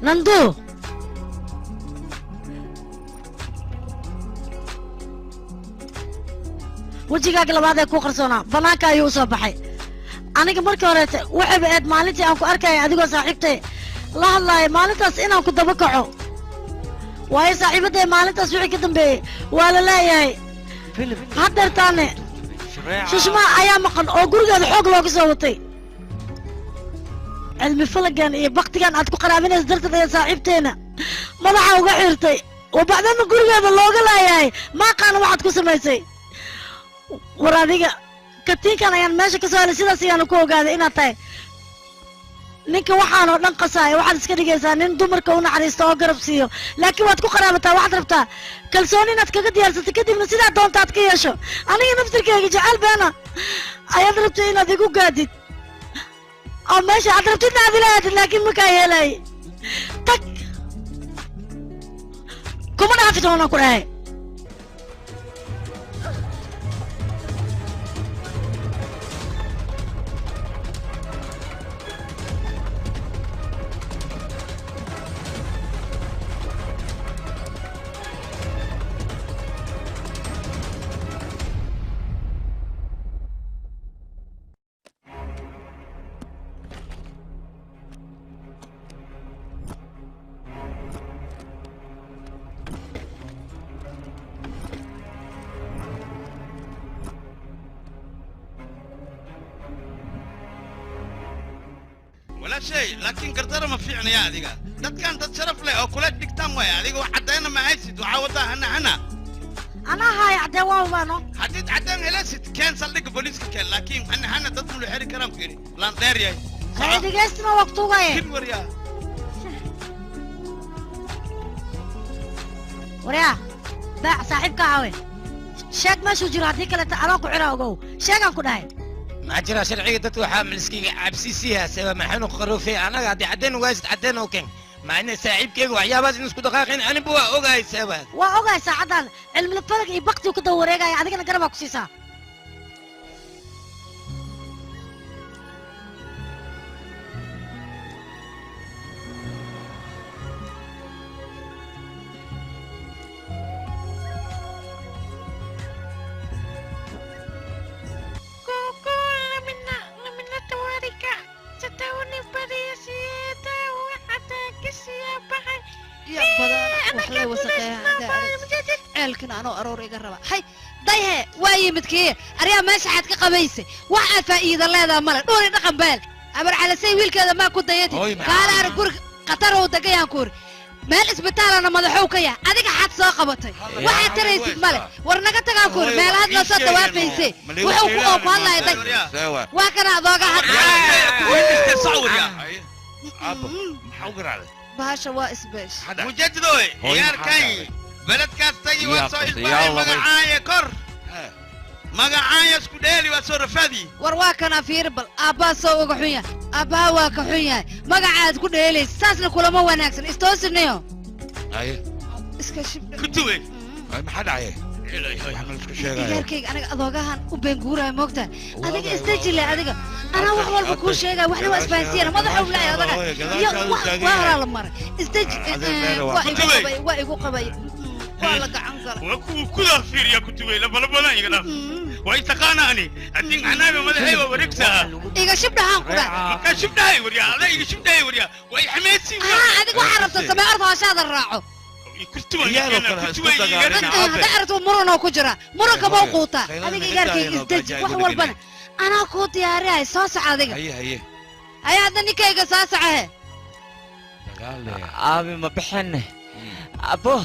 نندو وجهك لبعض يكون خرسونا بناك يوسف بحي أنا كبرت وريت وحب إد مالتي أنكو أركي أديكو صاحبتي لا الله مالتاس إنا أنكو دبكعو وهي صاحبتي مالتاس وحي كدن بي ولا لا ياي هدر تاني شو اسمه أيام مقن أو قرقة الحوق لو كسوتي علمي فلقان إيه بقتي كان أدكو قرابين إصدرت يا صاحبتينا مضحة وقعيرتي وبعدين نقول هذا اللوغة لا ياي ما كان واحد كسر ميسي وراديك كتير كان يعني ماشي كسر سيدا سيانا كوغا هذا إنا تاي ninka waxaan oo dhan qasaayo waxaad iska dhigaysaa nin dumarka u naxariisto oo garab siiyo laakiin waad ku qaraabataa waxaad rabtaa kalsooni inaad kaga diyaarsatay kadibna sidaa doontaad ka yeesho aniga naftirkayga jecel beena ayaad rabtay inaad igu gaadid oo meesha aad rabtid inaad ila aadid laakiin makaa yeelay tag kuma dhaafi doona ku dhahay ولا شيء لكن قدر ما في عنيا هذيك دد كان تشرف له او كل دكتام ويا هذيك وعدينا ما هيسد وعاودها هنا انا هاي عدوان وانو حديد عدان هلست كان صدق بوليس كان لكن هنا دد ملو حري كلام كيري لان دير ياي هاي دغيستنا وقتوغاي كم وريا وريا باع صاحبك عاوي شاك ما شو جرى هذيك لا انا ku xira ogow sheegan ku dhahay ما جرى شرعية دتو حامل سكي عبسيسيها سبب ما حنو خروفي أنا قاعد عدين واسد عدين وكين مع إن ساعد كيف وحيابات نسكو دقائقين أنا بوا أوجاي سبب وأوجاي ساعدان علم الفلك يبقتي وكده وريجا يعني أنا قرب أكسيسا waxlay wasaqeeyaan ceelkan anoo aroor iga raba hay dayhe waa yimidkii ariya meesha xad ka qabaysay waxa faa'iido leedahay mala dhowr dhaqan beel abar calasay wiilkeeda ma ku dayati qaal ar gur qatar oo dagayaan kuur meel isbitaalana madaxow ka yahay adiga xad soo qabatay waxa taraysid male war naga tagaa kuur meel had la soo dawaafaysay wuxuu ku oo hadlay day waa kana adooga had ابو محوقر عليه bahasha waa isbeesh مجددوي يار كاي بلد كاستي وصو الباي مغعايا كور مغعايا اسكو ديلي وصو رفادي war waa kana fiir bal aabba soo uga xun yahay aabba waa ka xun yahay magacaad ku dheelay saasna kulama wanaagsan istoosinayo ay iska shib كنتوي ما حد عيه waxaan isku sheegay yarkayga aniga adoogahan u been guuray moogta adiga istajile adiga ana wax walba ku sheegay wax waa isfahansiina madaxa u laay adaga iyo wax hora la maray istaji waa igu qabay waa la gacan kara waa ku la fiiriya kutubay la balbala iga dhaaf way taqaanaani adin anaaba madaxay waa wareegta iga shibdhahan ku dhac ka shibdhahay wariya ala iga shibdhahay wariya way xameedsi adiga waxa rabta samee arko hashada raaco دعرتو مرونو كجرا مرونك موقوتا هذيك ياركي ازدج wax walbana ana ku diyaariyay soo socodiga haye ay hadda ninkayga soo socahe abi ma bixin abo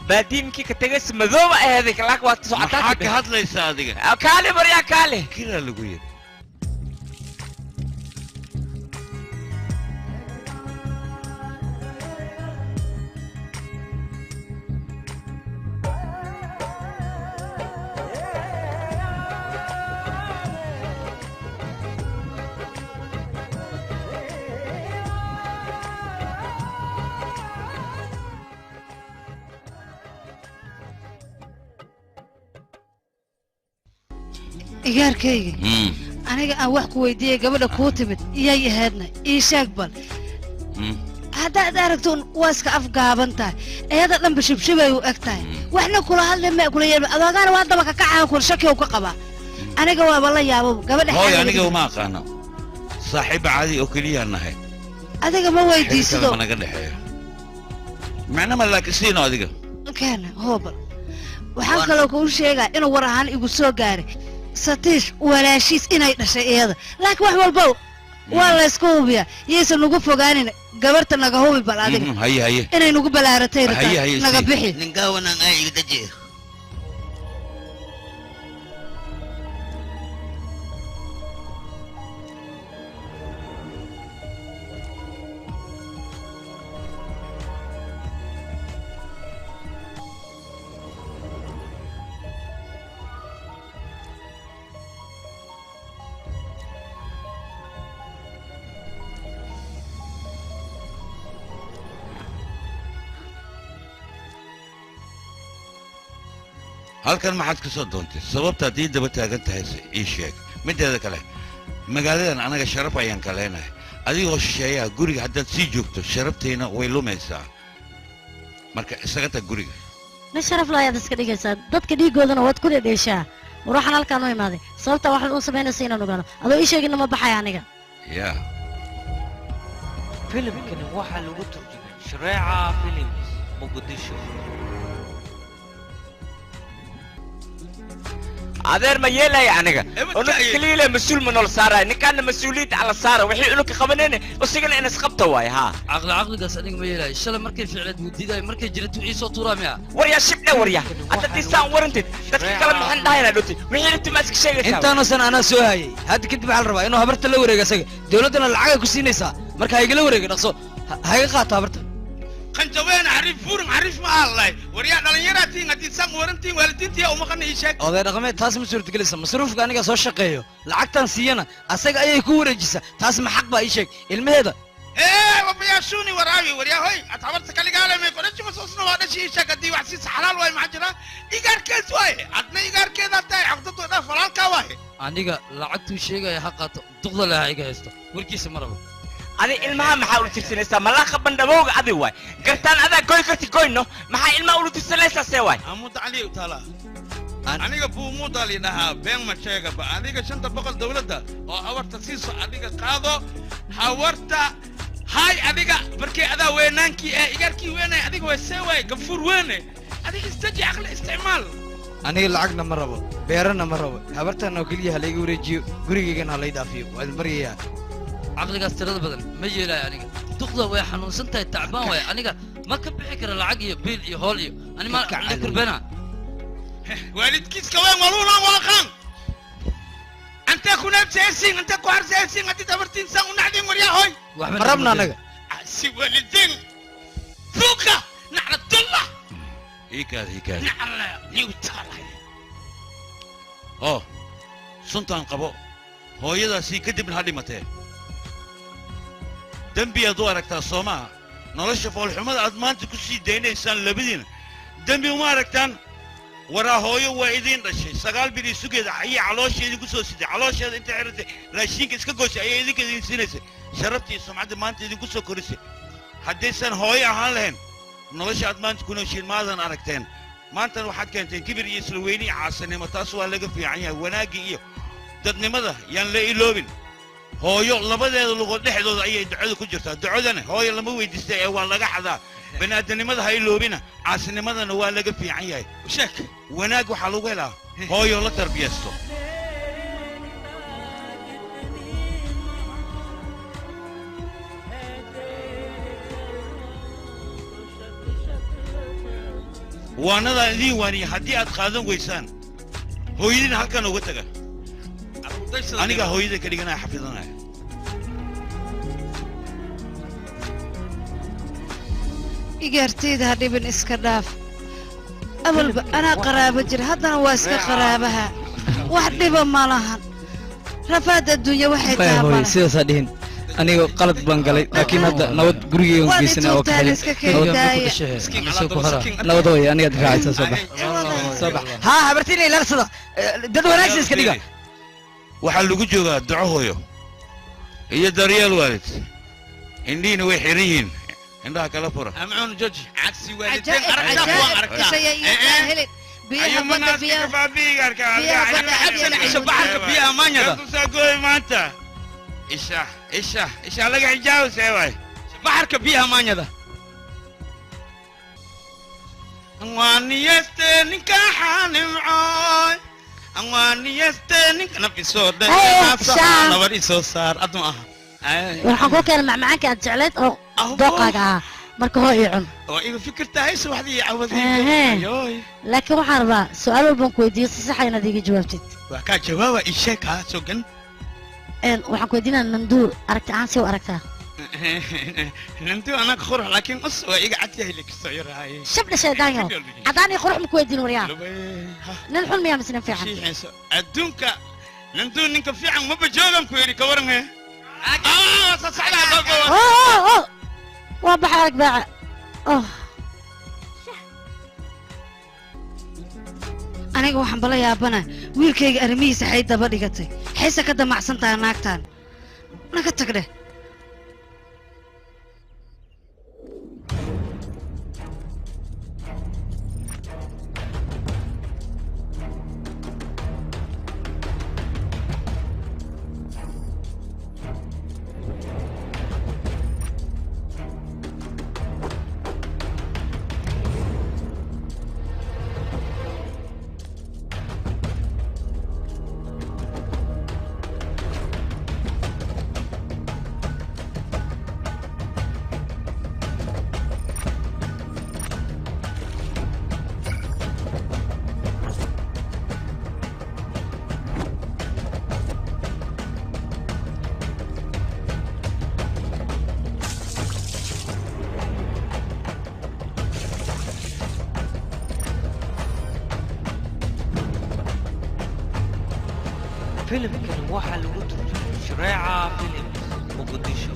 baadiinkii ka tagay madooba ahayd kalaak waa socotaa maxaa ka hadlaysaa adiga kaale bariya kaale kira lagu yiri iyaarkayga aniga aan wax ku weydiiyay gabadha kuu timid iyay ahaydna ii sheeg bal haddaad aragto waa iska afgaaban tahay iyada dhanba shibshibay u eg tahay waxna kula hadlay ma kula yeelma adoogaana waa daba ka kacaan kur shaki uu ka qabaa aniga waaba la yaabo gabadha hooy aniga uma aqaano saaxiib caadi oo keliya nahay adiga ma weydiisado ma naga dhaxeeyo macna ma laakisiino adiga kana hoobal waxaan kaloo kuu sheegaa inuu war ahaan igu soo gaaray satiish walaashiis inay dhashay iyada laakiin wax walba waa la isku hubiyaa yaysan nugu fogaanin gabarta naga hubi bal adiga haye inay nugu balaaratay naga bixi ninkawanaan ay iga dajiyo halkan maxaad ka soo doontay sababta haddii daba taagan tahay ii sheeg mideeda kale magaaladan anaga sharaf ayaan ka leenahay adigoo shisheeyaha guriga haddaad sii joogto sharabtayna way lumaysaa marka isaga tag guriga ma sharaf laayaad iska dhigaysaa dadka dhiigoodana waad ku dhedheeshaa war waxaan halkaan u imaaday sababta waxaad u samaynaysa inaan ogaano adoo ii sheegina ma baxaya aniga yaa filimkani waxaa lagu turjumay shareeca films muqdisho adeer ma yeelaya aniga unug kaliile mas-uul ma nool saaraya ninkaana mas-uuliyadda ala saara wixii unugka qabanayna usigana in isqabta waay haa caqligaas aniga ma yeelayo shalay markay ficleed wuu diidayo markay jiratu wixii soo tuuraa miya waryaa shibdhe warya hadda disaan warantid dadka kale maxaan dhahayna dhoti wixii dhibti ma iska sheegaysaa intaana san anaa soo hayay hadda kadib waxaa la rabaa inuu habarta la wareego isaga dawladdana lacagay ku siinaysaa marka ha igala wareega dhaqso ha iga qaato habarta قنجوين عريف فورم عريف ما الله وريا دلنيرا تين هدي سان ورنتين والدتي او مقن يشك oday dhaqameed taas ma suurtagelaysa masruufka aniga soo shaqeeyo lacagtan siiyana asaga ayay ku wareejisa taas ma xaq baa ii sheeg ilmaheeda ايه وبيا شوني وراوي وريا هوي اتعبرت كلي قال ما يقولش مسوسنا هذا شيء شك دي وحسيس حلال واي معجرة ايجار كيس واي عدنا ايجار كذا تاي عقدته ده فلان كواي aniga lacagtuu sheegaya ha qaato duqda laha iga haysto warkiisa ma rabo adi ilmaha maxaa ula tirsanaysaa malaaqa bandhabowga adi waay gartaan adaa goy karti goyno maxaa ilmaha ula tirsanaysaa see waay amud ali taala aniga buumuud ali dhahaa been ma sheega ba adiga 500 dawladda oo hawarta siiso adiga qaado hawarta hay adiga markii adaa weynaankii ee igarkii weynay adiga way see waay gafuur weyne adiga istaji aqli isticmaal aniga lacagna ma rabo beerana ma rabo habartan oo keliya ha layga wareejiyo gurigaygana ha lay dhaafiyo waa idin baryayaa caqligaas tirada badan ma yeelaayo aniga duqda way xanuunsan tahay tacbaan waay aniga ma ka bixi kara lacag iyo biil iyo hool iyo ani ma la kurbana waalidkiiska weyn waluuna waaqan anta kuna seesin anta ku har seesin ati dabartin san unacdin waryaa hoy ma rabna anaga si walidin fuka nacratullah hikaad nacla niwtaalay oo suntaan qabo hooyadaasi kadibna ha dhimatee dembi aad u aragtaa soomaa nolosha foolxumada aad maanta ku sii daynaysaan labadiina dembi uma aragtaan waraa hooyo waa idiin dhashay 9 bil sugeeda ayay caloosheedii ku soo siday caloosheeda inta xirtay raashinka iska gooshay ayay idinka idin siinaysay sharaftii sumcadda maanta idinku soo korisay haddaysan hooyo ahaan lahayn nolosha aad maanta ku nooshiin maadan aragteen maantana waxaad keenteen kibir iyo isla weyni caasanimo taas waa laga fiican yahay wanaagii iyo dadnimada yaan la iloobin hooyo labadeeda lugood dhexdooda ayay ducada ku jirtaa ducadana hooyo lama weydiistay ee waa laga xadaa banaadamnimada ha iloobina caasinimadana waa laga fiican yahay sheek wanaag waxaa lagu helaa hooyo la tarbiyaysto waanadaa idiin waaniya haddii aad qaadan weysaan hooyadiina halkan uga taga aniga hooyada ka dhiganaya xafidanaya igartayda ha dhibin iska dhaaf awalba anaa qaraabo jira haddana waa iska qaraabaha wax dhiba ma lahan rafaad adduunya waxay tahay hooy sidaasaa dhihin aniga qalad baan galay laakiin hadda nabad gurigeyga u geysanay oo nabad hooy aniga difaacaysa soo bax haa habartiina ilaarsada dad wanaagsan iska dhiga waxaa lagu joogaa duco hooyo iyo daryeel waalid indhihiina way xiran yihiin indhaha kala fura amcuun joji cagsi waalideen aragtaa waan aragtaa ayu manaaska baabiigarka shabaxarka biyaha maanyada tusaagoy maanta isha laga xijaabo seewaay shabaxarka biyaha maanyada anwaaniyeste ninka xaanimcooy anwaaniyeste ninka naf isoo dhe nabar isoo saar adma aha waxaan kuu keenay macmacaanka aad jecleed oo dooqaaga ahaa marka hoo ii cun oo iga fikirtahay subaxdii Ehe. laakiin waxaan rabaa su-aal walbaan ku weydiiyo si saxa inaad iiga jawaabtid waa kaa jawaaba ii sheeg haa sogan waxaan ku weydiinaa nanduur aragti ahaan si u aragtaa nandu anaga qurux laakiin us waa iga cad yahay likisto yarahay shabdha shaydaanyo caddaan iyo qurux ma ku weydiin waryaa nin xun miyaa mise nin fiican shiixayso adduunka nandu ninka fiican maba joogan ku yidhi ka waran he waa baxa arag baaca aniga waxaan bala yaabana wiilkayga arrimihiisa xay daba dhigatay xayse ka damacsan tahay naagtaan naga tag dheh filimkan waxaa lagu turjumay shareeca films muqdisho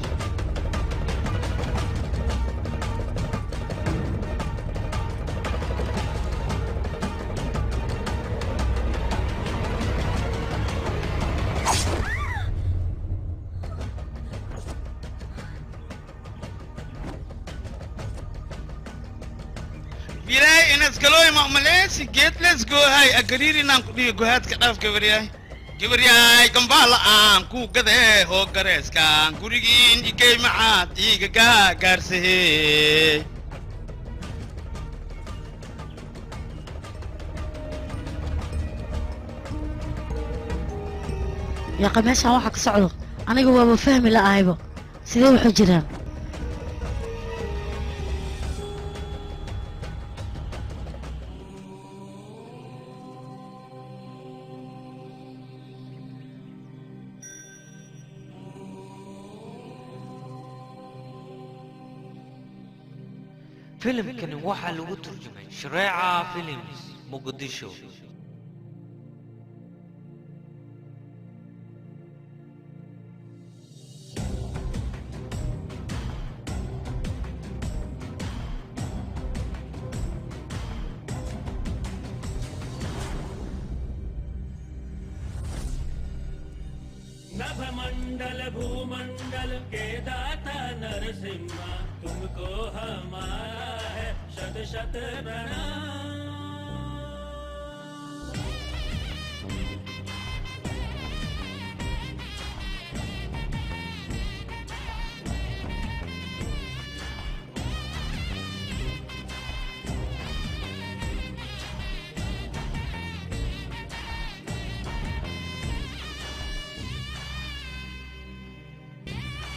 Biray inas galoy maamuleysi geed let's go hay agariiri naan ku dhigo gohaadka dhaaf gabaryahay gabaryahay gambala aan ku gadee hoo gareeskaan gurigiin igey maxaad iiga gaagaarsahe yaqa meeshaan waxa ka socdo aniga waaba fahmi la'ahaybo sidee waxu jiraan filimkan waxaa lagu turjumay shareeca films muqdisho नभमंडल भूमंडल के दाता नरसिम्हा तुमको हमारा है शत शत प्रणाम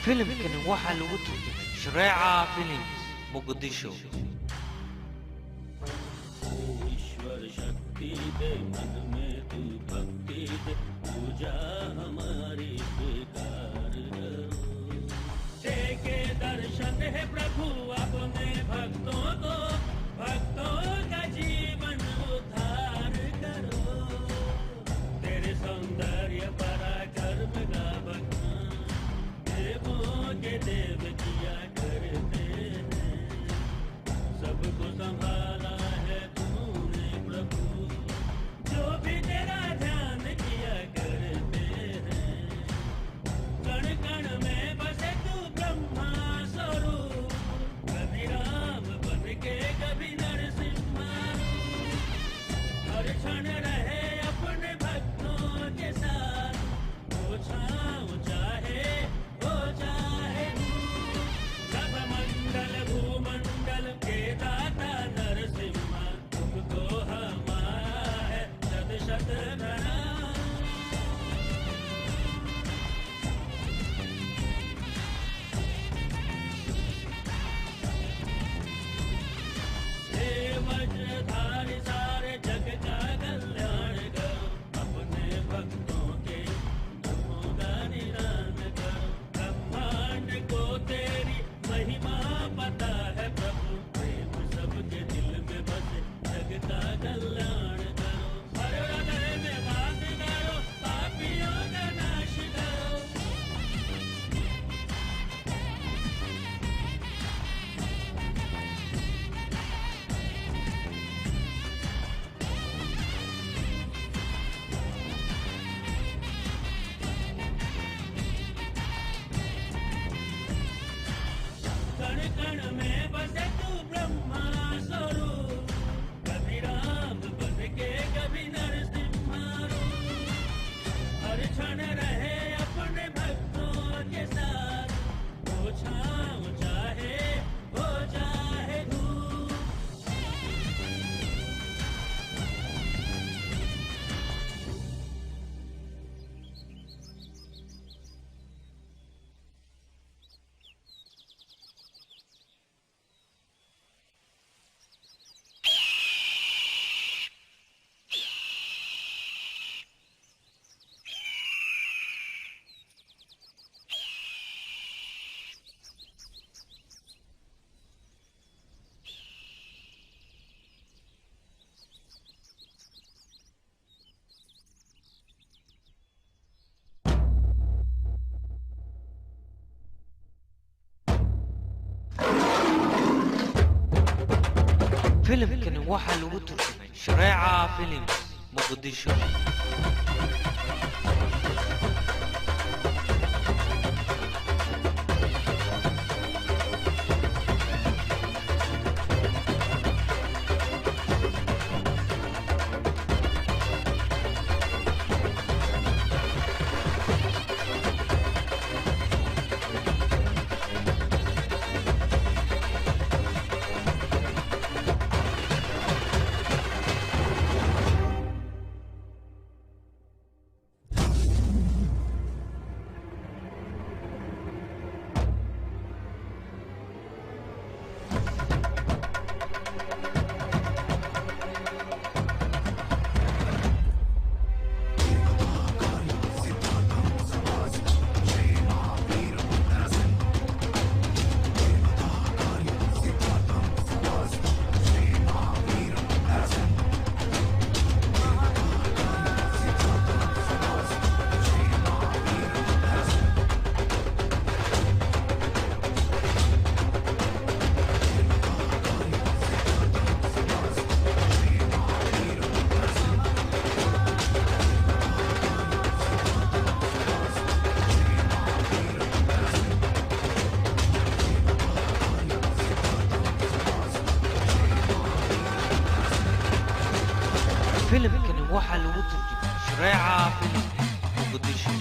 filimkan waxaa lagu turjumay shareeca films muqdisho ईश्वर शक्ति दे मन में तू भक्ति दे पूजा हमारी स्वीकार करो देखे दर्शन है प्रभु अपने भक्तों को भक्तों का जीवन उद्धार करो तेरे सौंदर्य पराक्रम का बखान देवों के देव किया करते हैं सबको संभाला है तूने प्रभु जो भी तेरा ध्यान किया करते कण में बसे तू ब्रह्मा स्वरूप कभी राम बन के कभी नरसिम्हा हर क्षण रहे अपने भक्तों के साथ वो छाँव चाहे हो चाहे धूप filimkani waxaa lagu turjumay shareeca films muqdisho filimkani waxaa lagu turjumay shareeca films muqdisho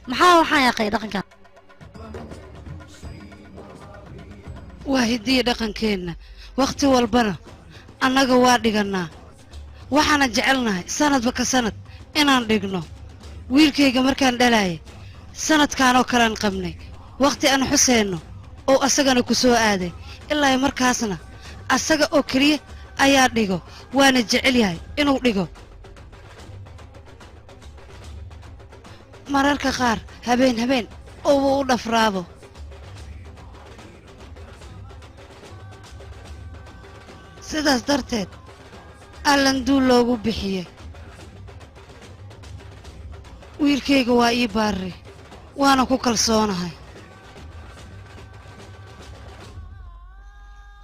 maxaa waxaan yaqay dhaqanka waa hidiya dhaqankeenna wakhti walbana annaga waa dhigannaa waxaana jecelnahay sanadba ka sanad inaan dhigno wiilkayga markaan dhalaaya sanadkaanoo kalean qabnay wakhti aan xuseenno oo asagana ku soo aaday ilaa markaasna asaga oo keliya ayaa dhigo waana jecel yahay inuu dhigo mararka qaar habeen oo uu u dhafraado sidaas darteed allanduu loogu bixiyey wiilkayga waa ii baarri waana ku kalsoonahay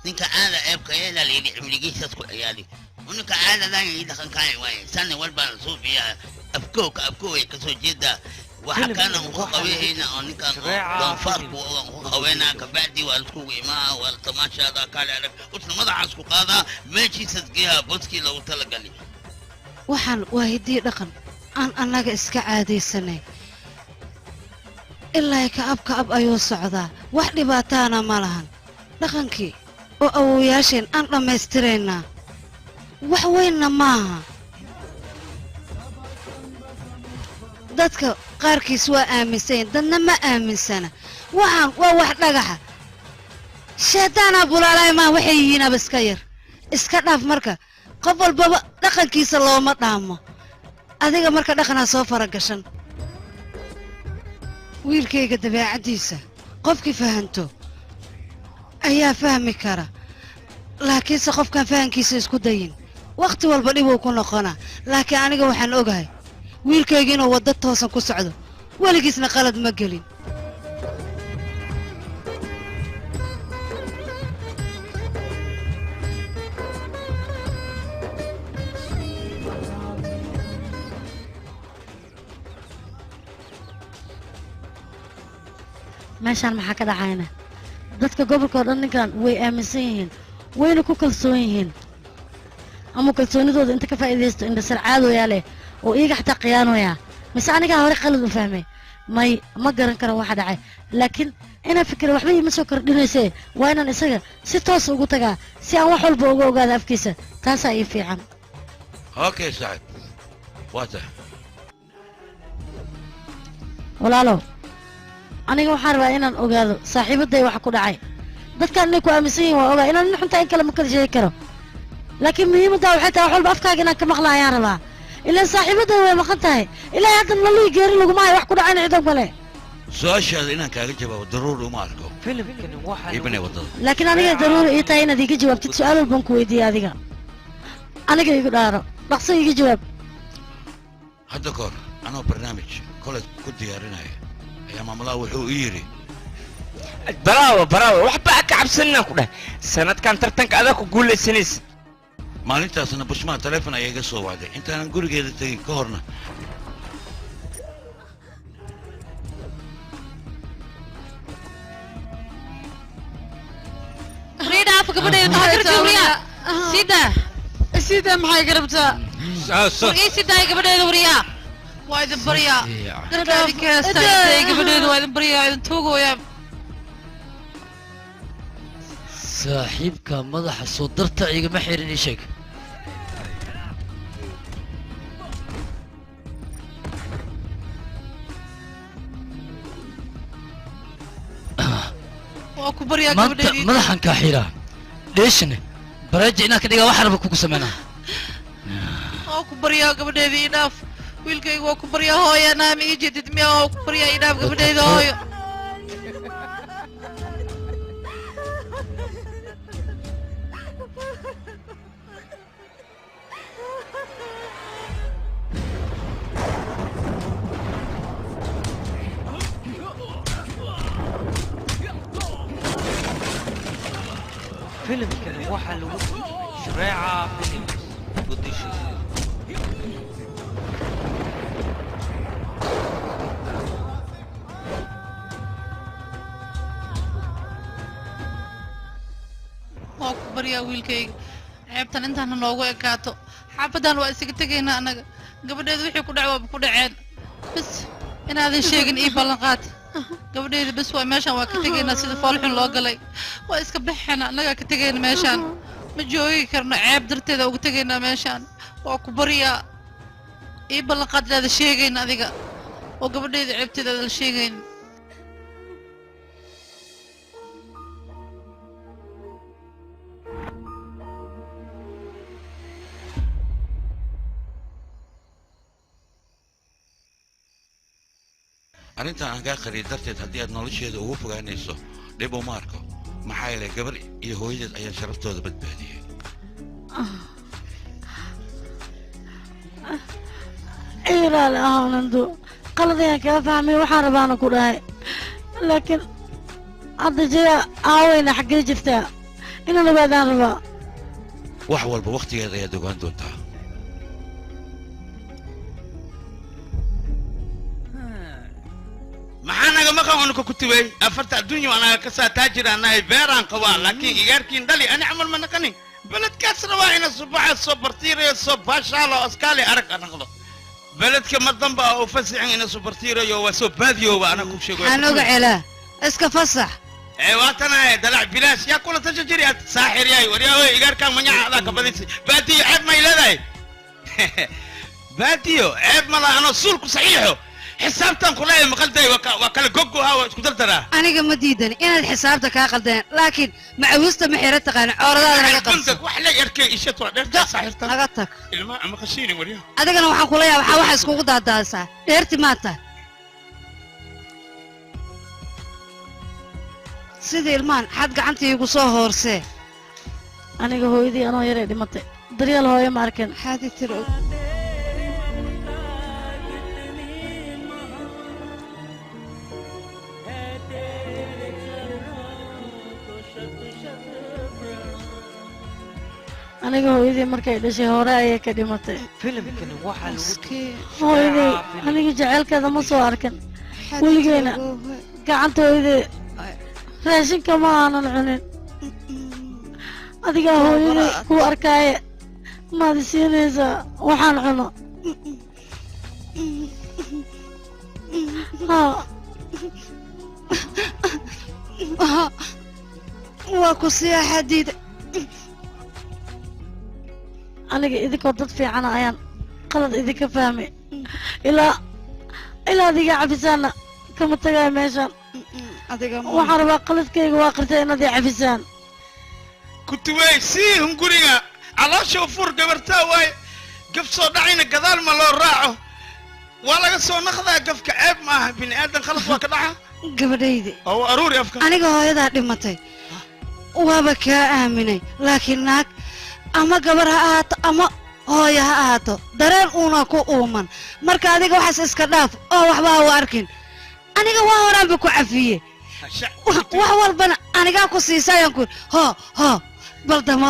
ninka caada ceebka yeelaa layidhi cimrigiisaas ku ciyaali ninka caadadan ii dhaqankaay waaye sanni walbaan suufiyaa afkoway ka soo jeedaa waxa kana ugu qabeeyna oo ninkan doonfaarku ugu qabeynaa kabacdi waa iskugu imaa waa tamaashaada kale arag usna madaxaas ku qaadaa meeshiisas geeyaa boskii loogu talagalay waxaan waa hiddii dhaqan aan annaga iska caadaysanay ilaa ka ab ayuu socdaa wax dhibaataana ma lahan dhaqankii oo awoowayaasheen aan dhammaystiraynaa wax weynna maaha dadka qaarkiis waa aaminsan dadna ma aaminsana waxaan waa wax dhagaxa shaydaanaa bulaalaay maa waxay yihiinaba iska yar iska dhaaf marka qof walbaba dhaqankiisa looma dhaamo adiga marka dhaqanaa soo faragashan wiilkayga dabeecaddiisa qofkii fahanto ayaa fahmi kara laakiinse qofkaan fahankiisa isku dayin wakhti walba dhib uu ku noqonaa laakiin aniga waxaan ogahay wiilkayga inuu waddo toosan ku socdo weligiisna qalad ma gelin meeshaan maxaa ka dhacayna dadka gobolka oo dhan ninkan way aaminsan yihiin wayna ku kalsoon yihiin ama kalsoonidooda inta ka faa'iidaysto indhasar caadooyaa leh oo iyaga xataa khiyaanoyaa mise anigaa hore qalad u fahmay may ma garan karo waxa dhacay laakiin inaan fikira waxba iima soo kordhinaysee waa inaan isaga si toos ugu tagaa si aan wax walba uga ogaado afkiisa taasaa ii fiican okay saaxib waa tahay walaalow aniga waxaan rabaa inaan ogaado saaxiibaday waxa ku dhacay dadkan inay ku aaminsan yihiin waa ogaa inaan nin xuntaa in kale ma kala sheegi karo laakiin muhiimaddaa waxay tahay wax walba afkaaga inaan ka maqla ayaan rabaa ilaan saaxiibaday way maqan tahay ilaahay haddan lalii geeri laguma hayo wax ku dhacayna cidan kale su-aashaada inaan kaaga jawaabo daruuri uma arko ibne waddada laakiin aniga daruuri ii tahay inaad iiga jawaabtid su-aal walbaan ku weydiiyey adiga aniga igu dhaaro dhaqso iiga jawaab hadda kahor anoo barnaamij kolej ku diyaarinaya ayaa maamulaha wuxuu ii yidhi baraawo waxba ka cabsanina ku dheh sanadkan tartanka adaa ku guulaysanaysa maalintaasna bushmaha taleefon ayaa iga soo wacday intaanan gurigeeda tegin ka horna riidhaaf gabadheeda taxadirka sida maxay garabtaa wargeysidaay gabadheeda wariyaa waa idin baryaa dadkaadi kaastay gabadheeda waa idin baryaa idin tuugooyaa saaxiibka madaxa soo darta igama xirin ii sheeg waa ku baryaa maanta gabadheedii madaxan kaa xiraa dheeshane baraaja inaan ka dhigaa wax raba kugu sameynaa waa ku baryaa gabadheedii idhaaf wiilkayga waa ku baryaa hooya naami ii jedid miya waa ku baryaa idhaaf gabadheeda hooyo filimkani waxaa lagu shareeca films gudishiisa waa ku baryaa wiilkayga ceebtan intaana noogu ekaato xaafadan waa isaga tegaynaa annaga gabadheeda wixii ku dhac waaba ku dhaceen bas inaadan sheegin ii ballanqaad gabadheeda bas waa meeshaan waa ka tegaynaa sida foolxun loo galay waa iska baxayna annagaa ka tegayna meeshaan ma joogi karno ceeb darteeda uga tegaynaa meeshaan waa ku baryaa ii ballanqaad inaada sheegayn adiga oo gabadheeda ceebteeda aada la sheegayn arrintan aan kaa qariyay darteed haddii aad nolosheeda ugu fogaanayso dhib uma arko maxaa yeelay gabar iyo hooyadeed ayaa sharaftooda badbaadiyey ilaali ahaanando qalad ayaan kaa fahmay waxaan rabaana ku dhahay laakiin hadda jaya aaweyna xaggee jirtaa inaan ogaadaan rabaa wax walba wakhtigeed ayaad ogaan doontaa maxaa naga maqan unuka ku tibay afarta adduunya anaga ka saa taajir anahay beeraan qabaa laakiin igaarkiin dhali ani camal ma naqanin beledkaasna waa ina subaxa soo bartiirayo soo baashaalo askaali arag anaqdo beledka ma damba oo fasixin ina soo bartiirayo waa soo baadiyooba ana ku sheego waxaan oga celaa iska fasax واتنا دلع بلاش يا كل تشجري ساحر ياي وريا وي إيجار كان منيع هذا كبديس باتيو عيب ما يلداي باتيو عيب ما أنا صولك صحيحه حسابتان كلها مقلدي وكل جوجو هاو كنت ترى aniga ma diidani inaad xisaabta kaa qaldeen laakiin macawiista ma xira taqaan cooradaada naga qabso wax la yarkay isha too dheerta saaxirta naga tag ilma ama qashiini wariyo adigana waxaan kula yaabaa waxa iskugu daadaasaa dheerti maanta sidii ilmaan xad gacanta iigu soo hoorsee aniga hooyadii anoo yaray dhimatay daryeel hooyo ma arkin maxaad i tiri aniga hooyadii markay dhashay hore ayay ka dhimatay filimkani waxaa lagu hooyadii aniga jaceylkeeda ma soo arkin weligeena gacanta hooyadii raashinka ma aanan cunin adigaa hooyadii ku arkaaye maad siinaysaa waxaan cuno waa ku siyaa xadiida aniga idinkoo dad fiicana ayaan qalad idinka fahmay ilaa adiga cafisaanna kama tagayo meeshaan waxaan rabaa qaladkayga waa qirtay inaad ii cafisaan كتوي سيهم قرينا على شوفور قبرتا واي قف صدعينا قدال ما لو راعه ولا قصو نخذها قف كعيب معه بني ادم خلص وكدعها gabadhaydi او اروري افكار aniga hooyadaa dhimatay waaba kaa aaminay laakiin naag ama gabar ha ahaato ama hooyo ha ahaato dareen uuna ku uuman marka adiga waxaas iska dhaaf oo waxba ha u arkin aniga waa horaanba ku cafiye wax walbana anigaa ku siisayaan ku ho baldamo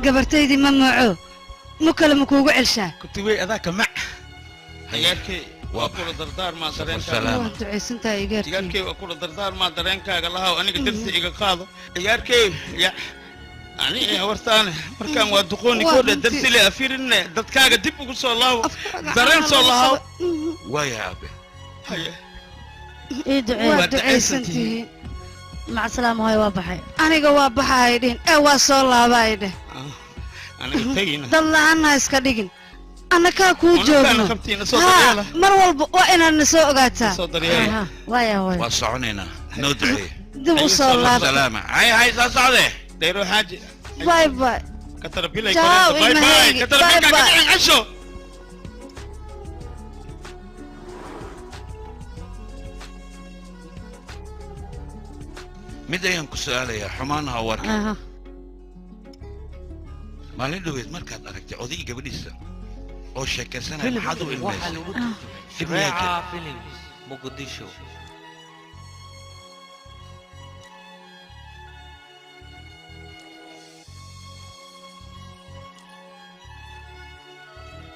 gabartaydii ma mooco mu kale ma kuugu celshaa كتوي هذاك مع عيالكي وأقول دردار ما درينك waa ducaysantahay igaarkii عيالكي وأقول دردار ما درينك الله وأنا قدرت إيجا قاضي عيالكي يا أنا ورثاني مركان ودقوني كل درت لي أفيرن دتكاga dib ugu soo laaw dareen soo laaw ويا أبي هيا ii ducee waa ducaysantihiin maca salaam hooyo waa baxay aniga waa baxay dhin waa soo laabay dheh aniga tagina dad la'aana iska dhigin annakaa kuu joogno mar walba waa inaad na soo ogaataa waaya hooyo وصعونينا ندعي dib u soo laab سلامة هاي صعدة ديرو حاجة باي باي كتر بيلا ciao باي باي ilmahaygi كتر باي بيلا باي كتر عشو mid ayaan ku su'aalayaa xumaanaha warka maalin dhoweed markaad aragtay oday gabadhiisa oo sheekaysanaya maxaad u ilmaysay شريعة فيلم مقدشو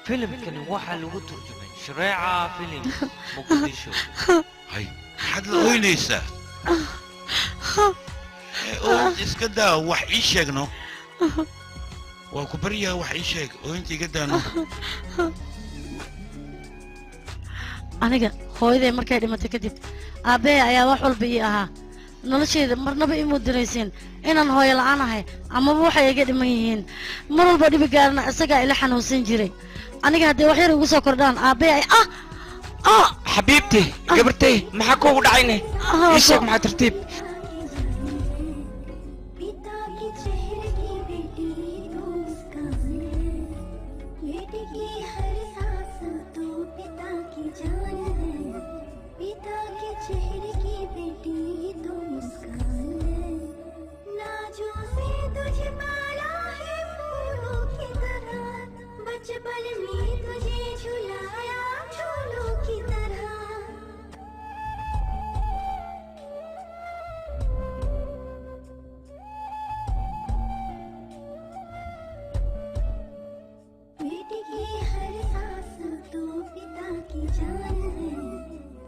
فيلم كان واحد لو ترجمة شريعة فيلم مقدشو هاي maxaad la oynaysaa oo iska daa wax ii sheegno waa ku baryaa wax ii sheeg oo inta iga daano aniga hooyaday markay dhimatay kadib aabbee ayaa wax walba ii ahaa noloshayda marnaba ii muudinaysiin inaan hooyo la'aan ahay amaba waxay iga dhiman yihiin mar walba dhibi gaarna isagaa ila xanuunsan jiray aniga haddii wax yar igu soo kordhaan aabbee ay حبيبتي قبرتي ما حكوا دعيني ايش مع ترتيب बचपन में तुझे झुलाया झूलों की तरह बेटे की हर सांस तो पिता की जान है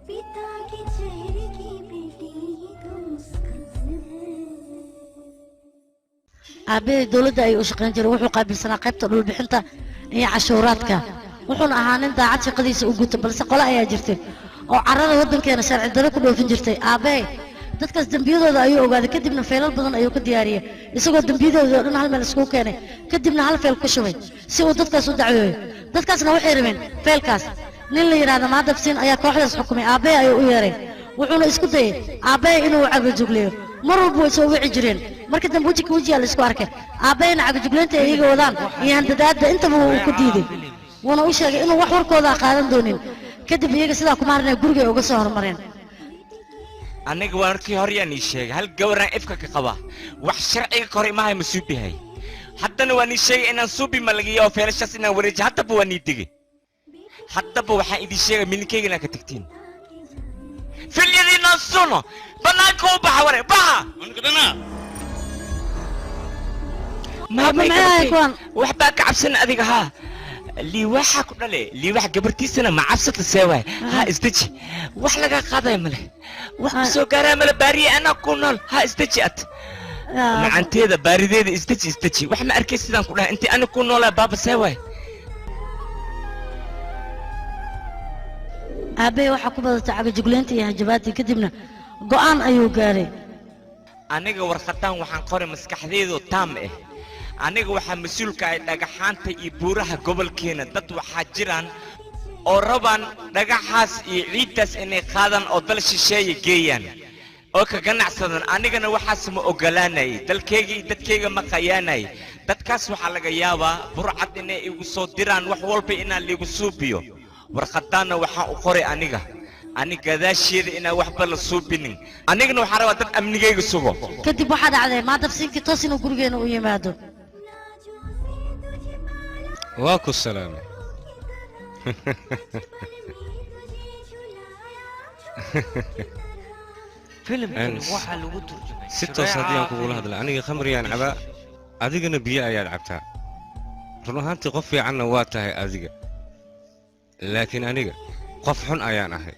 पिता के चेहरे की बेटी ही तो मुस्कान है aabbee dowladda ayuu u shaqayn jiray wuxuu qaabilsanaa qaybta dhulbixinta iyo cashuuraadka wuxuuna ahaa nin daacad shaqadiisa u guta balse qole ayaa jirtay oo carrada waddankeena sharci darro ku dhoofin jirtay aabbee dadkaas dembiyadooda ayuu ogaaday kadibna feelal badan ayuu ka diyaariyey isagoo dembiyadooda oo dhan hal meel iskugu keenay kadibna hal feel ku shubay si uu dadkaas u dacweeyo dadkaasna waxay rabeen feelkaas nin la yidhaahdo maadabsiin ayaa kooxdaas xukumay aabbee ayuu u yeeray wuxuuna isku dayey aabbee inuu cagajugleeyo mar walba way soo wici jireen marka dambe weji ka wejiyaa la isku arkay aabbeena cagajugleynta ay iyaga wadaan iyo handadaadda intaba wuu ku diiday wuuna u sheegay inuu wax warkooda qaadan doonin kadib iyaga sidaa kuma harnay gurigay uga soo hormareen aniga waa markii hore yaan ii sheegay hal gabaraan ifka ka qaba wax sharciga ka hor imahay ma suubihay haddana waan ii sheegay inaan suubi malagiyo oo feelashaas inaan wareejiyo haddaba waan ii digay haddaba waxaan idin sheegay milinkayga inaan ka tagtiin filyadiinaan suno bannaanka u baxa ware baxa waxbaa ka cabsan adiga haa liiwaxa ku dhale liiwax gabartiisana ma cabsata seewaay ha isdeji wax laga qaadaya male wax ku soo gaaraa male baariye anaa ku nool ha isdeji ad macanteeda baarideeda isdeji wax ma arkay sidaan ku dhahay intii ani ku noolaa baaba seewaay aabbee waxaa ku badatay cagajugleynta iyo hanjabaadii kadibna go'aan ayuu gaaray aniga warqadaan waxaan qoray maskaxdeedu taam ah aniga waxaa mas-uulka ay dhagaxaanta iyo buuraha gobolkeena dad waxaa jiraan oo rabaan dhagaxaas iyo ciiddaas inay qaadaan oo dal shisheeye geeyaan oo ka ganacsadaan anigana waxaas ma ogolaanayay dalkayga iyo dadkayga ma qayaanayay dadkaas waxaa laga yaabaa burcad inay igu soo diraan wax walba inaan liigu suubiyo warqadaanna waxaan u qoray aniga gadaasheeda inaan waxba la suubinin anigana waxaa rabaa dad amnigayga sugo kadib waxaa dhacday maadabsiinkii toos inuu gurigeena u yimaado waa ku salaamay filimkan waxaa lagu turjumay si toos haddii aan kugula hadla aniga khamriyaan cabaa adigana biyo ayaad cabtaa run ahaantii qof fiicanna waa tahay adiga laakiin aniga qof xun ayaan ahay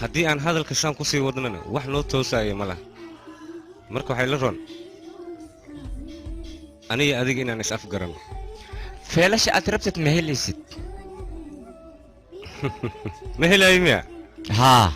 haddii aan hadalka shaan ku sii wadnana wax noo toosaayo ma laha marka waxay la roon aniga adiga inaan is afgaranno feelasha aad rabtid ma helaysid ma helayo miya haa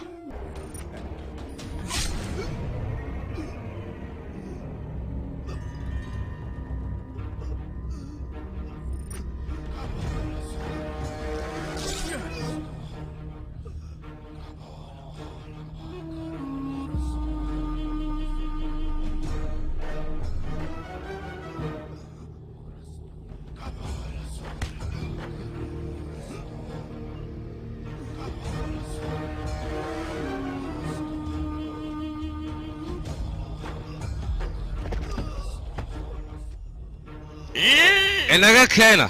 inaga keena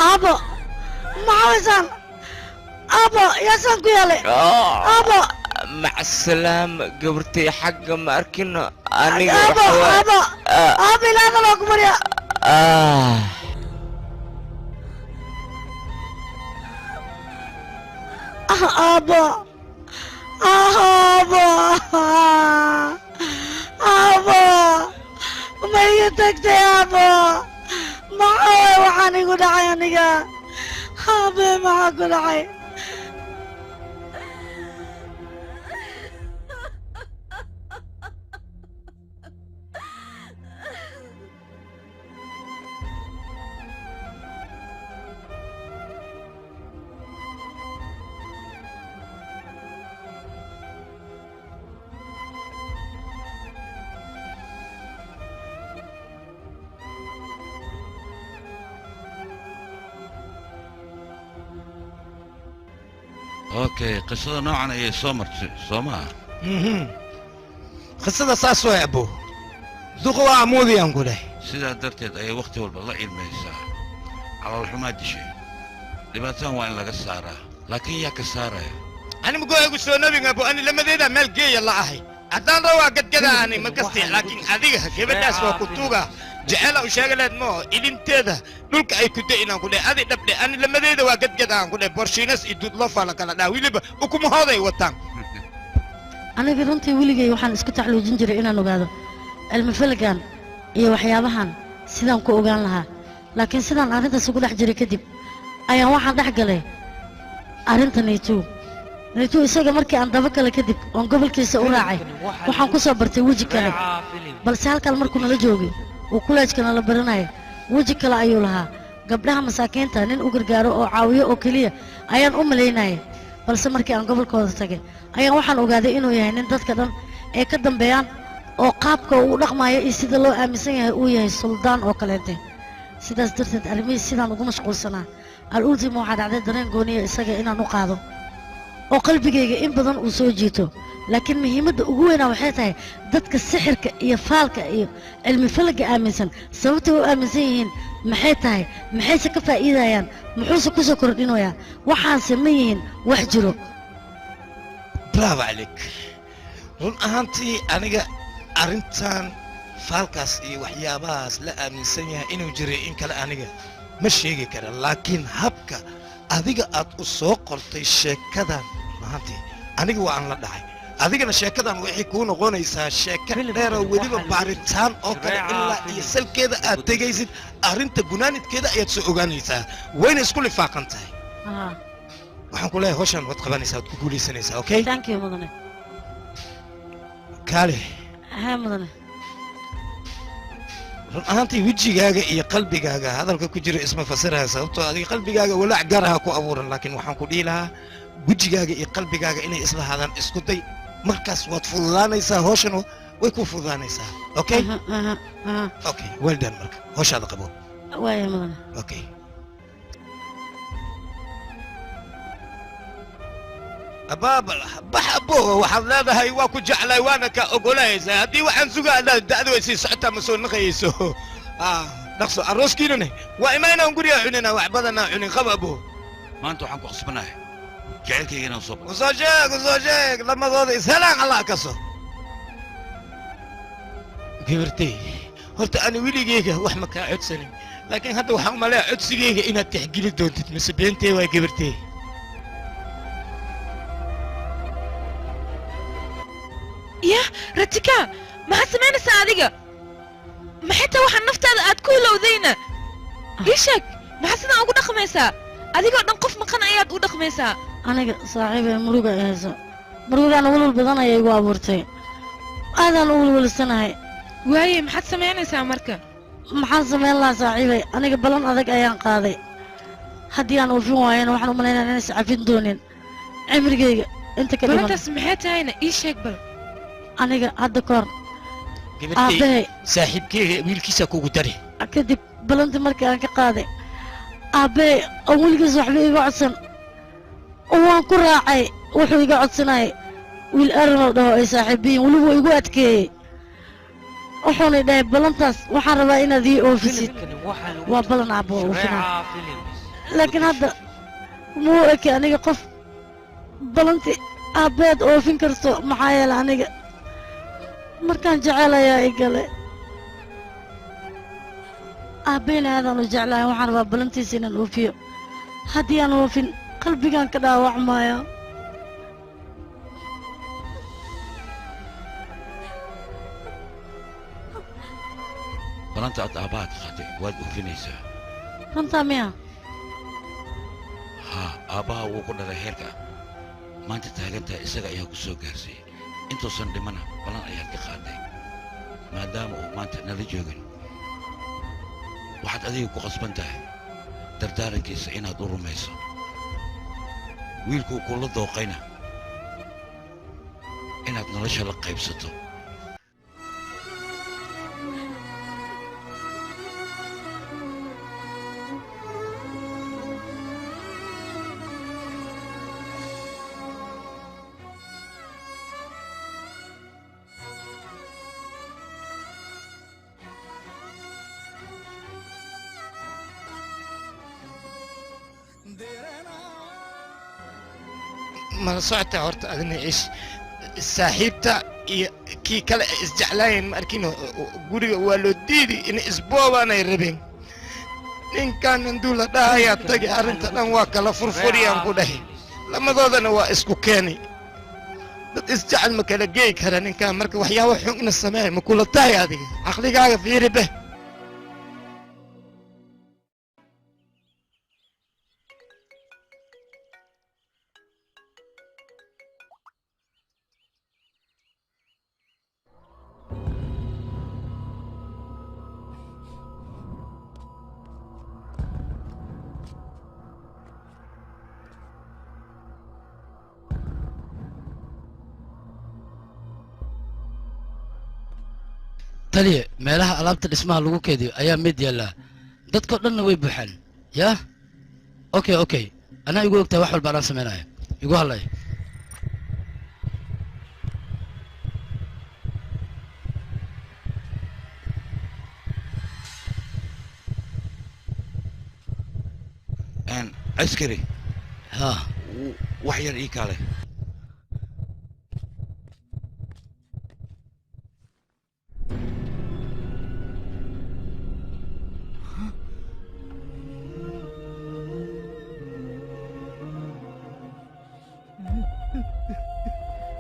aabo maxawaysaan aabo yaasaan ku yeelay aabo macsalaam gabartay xagga ma arkino aniga aabo ilaada loo ku marya aabo ma iga tagtay aabo maxaa waxaan igu dhacay aniga aabe maxaa ku dhacay اوكي قصة نوعا ايه سومرت سوما قصة ساس يا ابو ذوقوا عمودي انقوله سيدا درتيد اي وقت والله الميسا على الحماد شيء لباتان وين لقى السارة لكن يا كسارة انا مقول سو نبي ابو انا لما ديدا مال جي الله اهي عدان روا قد كذا انا مكستي لكن هذيك كبداس وكتوغا جعل وشغلت مو idinteeda dhulka ay ku deeyna ku leeyahay adi dhabde aan lamadeeda waa gadgadaan ku leeyahay borshinas idud la fala kala dhaa wiliba ukuma hooday wataan aniga runtii wiligay waxaan isku taxluujin jiray inaan ogaado cilmi falgan iyo waxyaabahan sidaan ku ogaan lahaa laakiin sidaan arrintaas ugu dhex jiray kadib ayaan waxaan dhex galay arrinta naytuu naytuu isaga markii aan daba kale kadib oon gobolkiisa u raacay waxaan ku soo bartay weji kale balse halkaan markuu nala joogay uu kuleejka nala baranaya weji kale ayuu lahaa gabdhaha masaakiinta nin u gargaaro oo caawiyo oo keliya ayaan u malaynaya balse markii aan gobolkooda tagay ayaan waxaan ogaaday inuu yahay nin dadka dhan ay ka dambeeyaan oo qaabka uu dhaqmayo iyo sida loo aaminsan yahay uu yahay suldaan oo kaleente sidaas darteed arrimihiis sidaan ugu mashquulsanaa al-ultima waxaa dhacday dareen gooniya isaga inaan u qaado oo qalbigayga in badan uu soo jiito laakiin muhiimadda ugu weynaa waxay tahay dadka sixirka iyo faalka iyo cilmi falaga aaminsan sababtay u aaminsan yihiin maxay tahay maxayse ka faa'iidayaan muxuuse ku soo kordhinayaa waxaanse ma yihiin wax jiro bravo عليك run ahaantii aniga arrintan faalkaas iyo waxyaabahaas la aaminsan yahay inuu jiray in kale aniga ma sheegi kara laakiin habka adiga aad u soo qortay sheekadan mahantii aniga waa aan la dhacay adigana sheekadan waxay kuu noqonaysaa sheeko dheer oo weliba baaritaan oo kale ilaa iyo salkeeda aad tegaysid arrinta gunaanidkeeda ayaad soo ogaanaysaa wayna isku lifaaqan tahay waxaan ku leeyahay hawshan waad qabanaysaa waad ku guulaysanaysaa okay thank you mudane kaale haa mudane run ahaantii wejigaaga iyo qalbigaaga hadalka ku jira isma fasiraya sababtoo adiga qalbigaaga walaac gaaraha ku abuuran laakiin waxaan ku dhihi lahaa wejigaaga iyo qalbigaaga inay isla hadaan isku day markaas waad fududaanaysaa hawshan way ku fududaanaysaa okay okay well done marka hawshaada qabo waaya mudane okay abaabal bax aboo waxaad leedahay waa ku jeclay waana ka ogolaysaa haddii waxaan sugaanaa da'du ay sii socotaa ma soo naqayayso dhaqso arooskiinane waa imaynaan guriga cunina wax badanaa cunin qaba aboo maanta waxaan ku qasbanahay jecelkayga inaan soo usoo sheeg lamadooda ishelaan allah kaso gabartay horta ani weligeyga wax ma kaa codsanin laakiin hadda waxaan umaleeya codsigeyga inaad tixgeli doontid mise beentee waa gabartay يا رتكا ما سمعنا سعادقة ما حتى واحد نفط هذا أتكون لو ذينا ليشك ما حسنا أقول خميسة أديك نقف مكان أياد أقول خميسة أنا صاحبي مروقة يهزا مروقة أنا أقول البضانة يقوى أبورتي هذا أقول السنة هاي وهي ما حد سمعنا سامركا ما حد سمع الله صاحبي أنا قبلان أذاك أيام قاضي هدي أنا وفي وين وإحنا ملينا ناس عارفين دونين عمري أنت كلمة بل أنت سمعت هنا إيش هيك aniga hadda koor gabartay saaxiibkeyga wiilkiisa kugu dari kadib balanti markii aan ka qaaday aabbe oo weligiis waxba iga codsan waan ku raacay wuxuu iga codsanayay wiil arnow dhaho ay saaxiibiyiin weliba igu adkeeyey wuxuuna dhahay balantaas waxaan rabaa inaad ii oofisid waa balan aabbo oo oofinaa laakiin hadda muu eke aniga qof balanti aabbeed oofin karto maxaa yeele aniga markaan jecelayaa i gale aabbeyna aadaan u jeclahay waxaan rabaa balantiisa inaan oofiyo haddii aan oofin qalbigaan ka dhaawacmaya balanta aad aabbaha ka qaaday waad oofinaysaa runtaa miya haa aabbaha wuu ku dhalay heerka maanta taagantahay isaga ayaa ku soo gaarsiiyey intuusan dhimana balan ayaad ka qaaday maadaama uu maanta nala joogin waxaad adiga ku qasban tahay dardaarankiisa inaad u rumayso wiilkuu kula dooqayna inaad nolosha la qaybsato ma socota horta adina ish saaxiibta iyo kii kale isjeclaayeen ma arkin guriga waa loo diidi in isboobaanay rabeen ninkan induu la dhahayaa tagi arrinta dhan waa kala furfuriyaan ku dhahay lamadoodana waa isku keenay dad isjecel ma kala geey kara ninkan marka waxyaabo xun ina sameeya ma kula tahay adiga caqligaaga fiiri beh taliye meelaha alaabta dhismaha lagu keediyo ayaa mid yaallaa dadkao dhanna way buuxaan yaa okay anaa igu ogtahay wax walba anaan samaynaya igu hadlay askari ها waxyar ii kale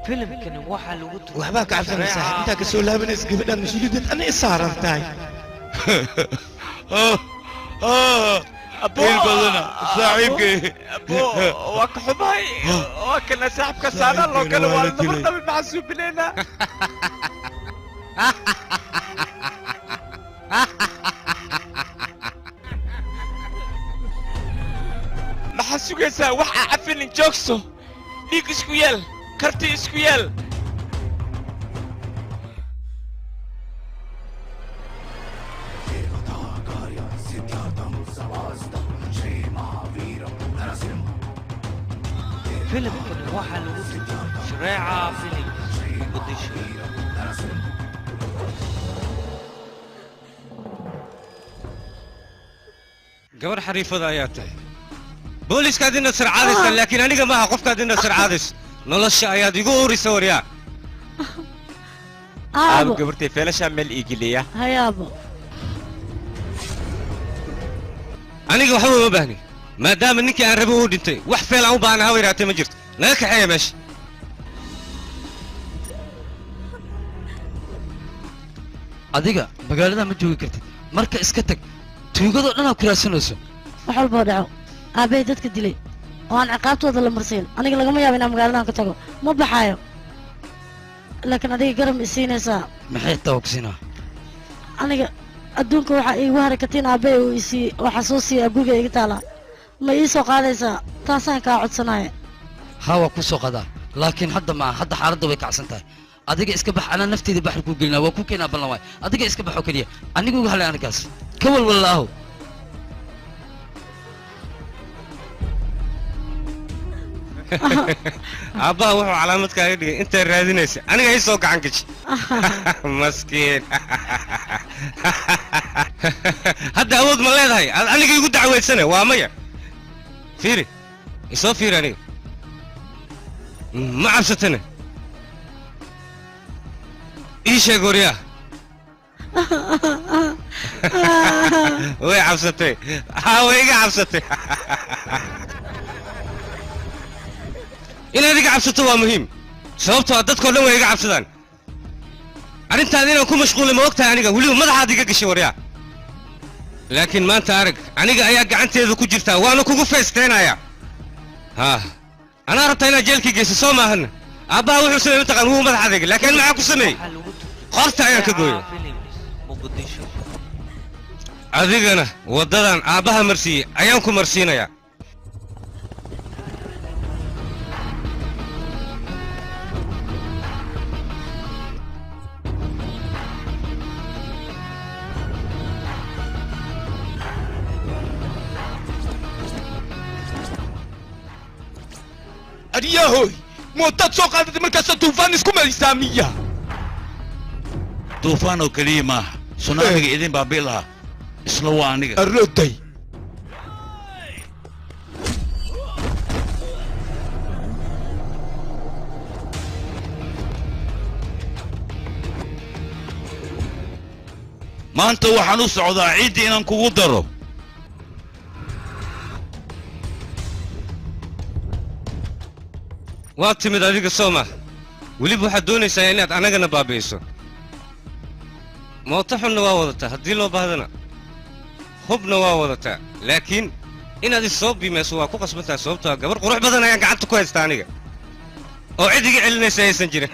filimkani waxaa lagu waxbaa ka cabsanay saaxiib intaa ka soo laabanaysa gabadhaan mas-uuliyaddeed ana i saaran tahay il badana saaxiibkay waa ka xumahay waa kana saaxibka saana loo kale waa laba nabi maxasuubinayna maxaa sugaysaa wax aa cafinin joogso dhiig isku yeel karti isku yeel filimkani waxaa lagu turjumay shareeca filim muqdisho gabar xariifada ayaa tahay booliiskaad ina sircaadaysa laakiin aniga maaha qofkaad ina sircaadayso nolosha ayaad igu urisa waryaa aabo gabartay feelashaa meel iigiliya hayaabo aniga waxba uma baahni maadaama ninkii aan rabo uu dhintay wax feel aan u baahna hawa yaraatee ma jirto naga kaxeeya meesha adiga magaalada ma joogi kartid marka iska tag tuugadoo dhanaa ku raadsanayso wax walboo dhaco aabbahay dadka dilay oo aan ciqaabtooda la marsiin aniga lagama yaabo inaan magaaladan ka tago ma baxaayo laakiin adiga garab ma isiinaysaa maxay tawagsinaa aniga adduunka waxaa iigu harakatiin aabbahay uu isii oo xasuusiya guriga iga taala ma ii soo qaadaysaa taasaan kaa codsanaya haa waa kuu soo qadaa laakiin hadda maaha hadda xaaladda way kacsan tahay adiga iska bax anaa nafteeda baxri kuu gelinaa waa kuu keenaa ballan waay adiga iska baxoo keliya aniga uga hadlay anigaas ka walwallaahow aabbaha wuxuu calaamad kaaga dhigay intaad raadinaysa aniga ii soo gacan gaji maskiin hadda awood ma leedahay aad aniga igu dacwaysane waa maya fiiri isoo fiiri aniga ma cabsatane ii sheeg waryaa way cabsatay haa way iga cabsatay inaad iga cabsato waa muhiim sababtoo ah dadkao dhan way iga cabsadaan arrintaada inaan ku mashquulay ma og tahay aniga weliba madaxaad iga gashay waryaa laakiin maanta arag aniga ayaa gacanteeda ku jirtaa waana kugu feesteenayaa haa anaa rabtaa inaad jeelkii geyso soo maahanna aabbaha wuxuu sameey mataqaan wuu madax adeegay laakiin maxaa ku sameeyey qorta ayaan ka gooyay adigana waddadan aabbaha marsiiyey ayaan ku marsiinayaa aryahoy mootaad soo qaadatay markaasa duufaan isku marisaa miya duufaan oo keliya maaha sunaamiga idin baabii lahaa isla waa aniga arroday maanta waxaan u socdaa ciiddii inaan kugu daro waad timid adiga soo ma weliba waxaad doonaysaa inaad annagana baabi'iso mooto xunna waa wadataa haddii loo baahdana hubna waa wadataa laakiin inaad is soo biimayso waa ku qasbantahay sababtoo gabar qurux badan ayaan gacanta ku haystaa aniga oo cid iga celinaysa aysan jirin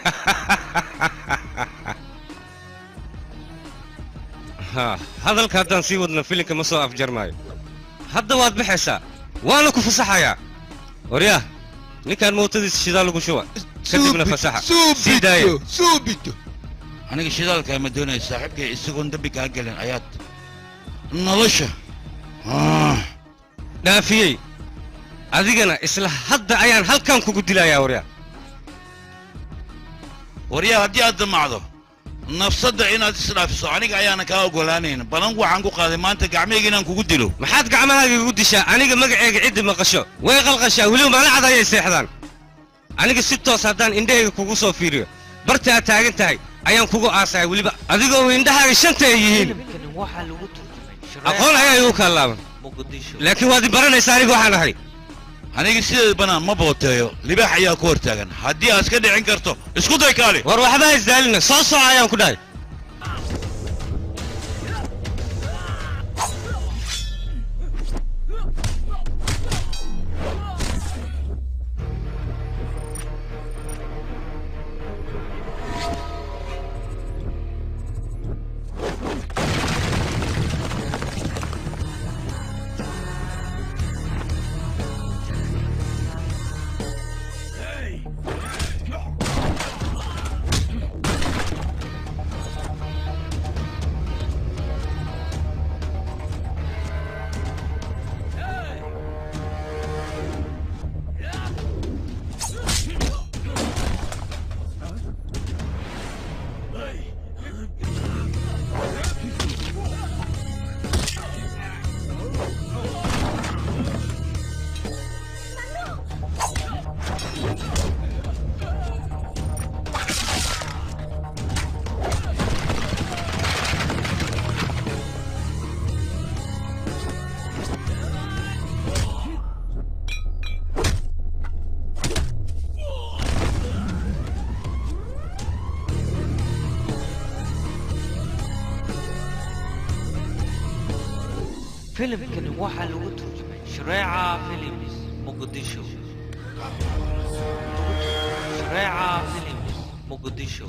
haa hadalka haddaan sii wadna filinka ma soo afjarmaayo hadda waad baxaysaa waana ku fasaxayaa waryaah ninkaan mootadiisa shidaa lagu shuba kadibna fasaxa sii daaya aniga shidaalka ma doonayo saaxiibkay isagoon dambi kaa gelin ayaad nolosha dhaafiyey adigana isla hadda ayaan halkan kugu dilayaa waryaa haddii aad damacdo nafsadda inaad isdhaafiso aniga ayaana kaa ogolaanayn balan waxaan ku qaaday maanta gacmahayga inaan kugu dilo maxaad gacmahaaga igu dishaa aniga magaceega ciddi maqasho way qalqashaa weliba maalin cad ayay seexdaan aniga si toos haddaan indhahayga kugu soo fiiriyo barta aad taagan tahay ayaan kugu aasahay weliba adigoo indhahaaga shanta ay yihiin aqoon ayaa igu kaalaaban laakiin waad i baranaysaa aniga waxaan ahay aniga sideed banaan ma booteeyo libaax ayaa ku hortaagan haddii aad iska dhicin karto isku day kaali war waxbaa isdaalina soo soco ayaan ku dhahay filimkani waxaa lagu turjumay shareeca films muqdisho shareeca films muqdisho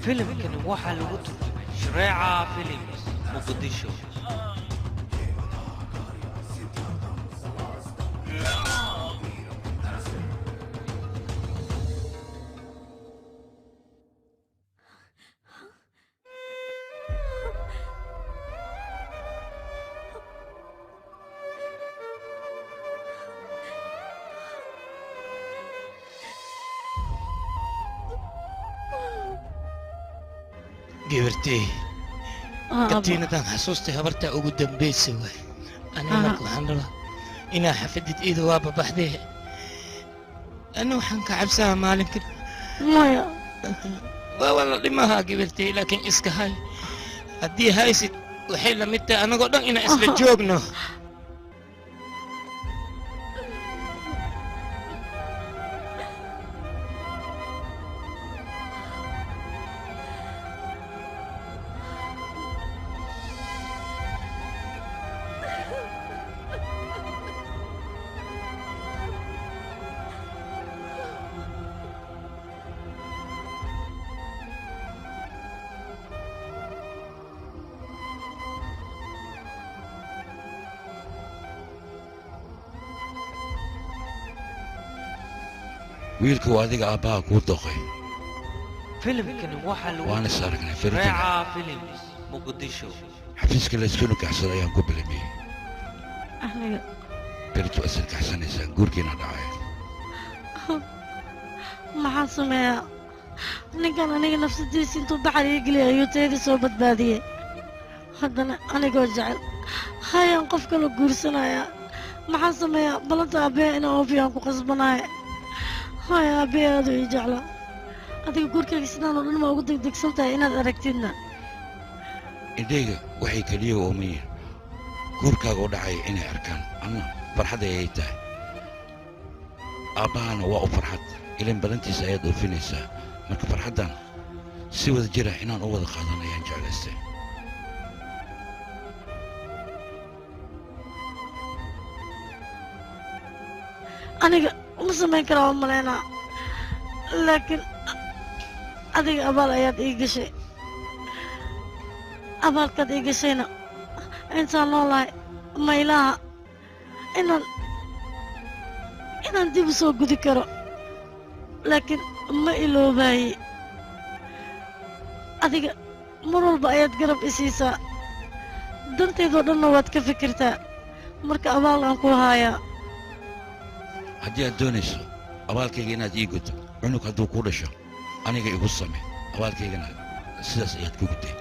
filimkani waxaa lagu turjumay shareeca films muqdisho gabartay katiinadan xasuustay habartaa ugu dambaysa waay aniga marka waxaan rabaa inaa xafadid iida waa babaxdee ana waxaan ka cabsaha maalinka maya waa wala dhimaha gabartay laakiin iska hay haddii haysid waxay la mid tahay anagoo dhan inaan isla joogno wiilka waa adiga aabbaha kuu doqay filimkani waxaa lagu waan is aragnay Ferdinand. Reeca Films Muqdisho. xafiiska la isku nikaxsaday ayaan ku bilamiyey aniga berito asan kaxsanaysaan guurkiina dhacay maxaan sameeyaa ninkan aniga nafsadiisa intuu baxar ii geliyay ayuu tayadii soo badbaadiyey haddana anigoo jecel hayaan qof kale guursanayaa maxaan sameeyaa balanta aabbeya inaan oofiyaan ku qasbanahay haya aabbeya aadu ii jeclaa adiga guurkayga sidaan oo dhan ma ugu degdegsan tahay inaad aragtidna indhayga waxay keliya oomayiin guurkaaga u dhacaya inay arkaan ama farxad ayay tahay aabbahana waa u farxad ilin badantiisa ayaad oofinaysaa marka farxaddan si wada jira inaan u wada qaadan ayaan jeclaystay aniga uma samayn karaa u malaynaa laakiin adiga abaal ayaad ii gashay abaalkaad ii gashayna intaan noolahay maylaha inaan dib u soo gudi karo laakiin ma iloobaye adiga mar walba ayaad garab i siisaa dantaydoo dhanna waad ka fikirtaa marka abaal aan ku haayaa haddii aad doonayso abaalkayga inaad ii gudo cunug hadduu kuu dhasho aniga igu same abaalkaygana sidaas ayaad ku gudday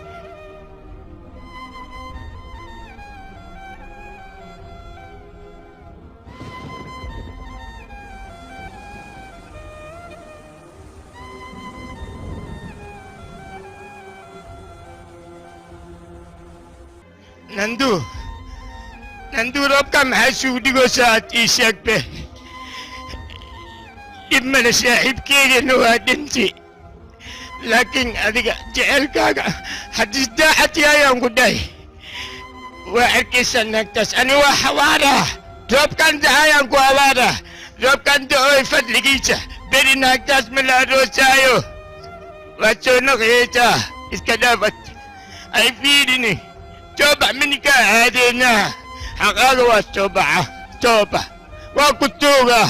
nandu roobka maxaa sugu dhigoosa aad ii sheegbe dhib male saaxiibkeygana waa dhinti laakiin adiga jecelkaaga haddii daacad yaayaan ku dhahay waa arkaysaa naagtaas ani waa xawaara roobkan da'ayaan ku hawaara roobkan da'ooy fadligiisa beri naagtaas ma la aroosaayo waa soo noqyaysaa iska dhaafad ay fiirini toobax minikaa aadeenaa xaqaaga waa toobaxa toobax waa ku tuugaa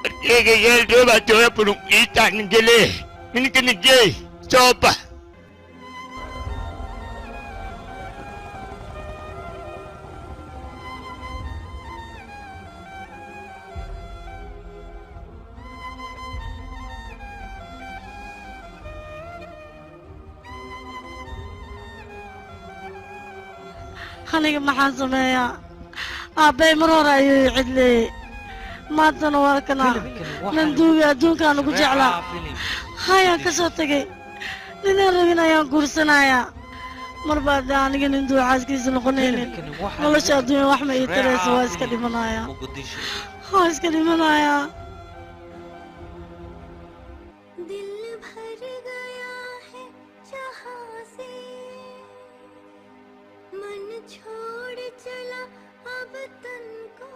warkeyga yeel roobaa tooya pulung iitaa ningelee minika nigey toobax aniga maxaan sameeyaa aabbay mar hore ayuu ii cidleeyey maantana waa kanaa nanduugi adduunkaan ugu jeclaa hayaan ka soo tegey ninaan rabin ayaan guursanayaa mar baa dee aniga nin duuxaaskiisa noqonaynin nolosha adduunya wax ma ii taraysa waa iska dhimanayaa waa iska dhimanayaa मन छोड़ चला अब तन को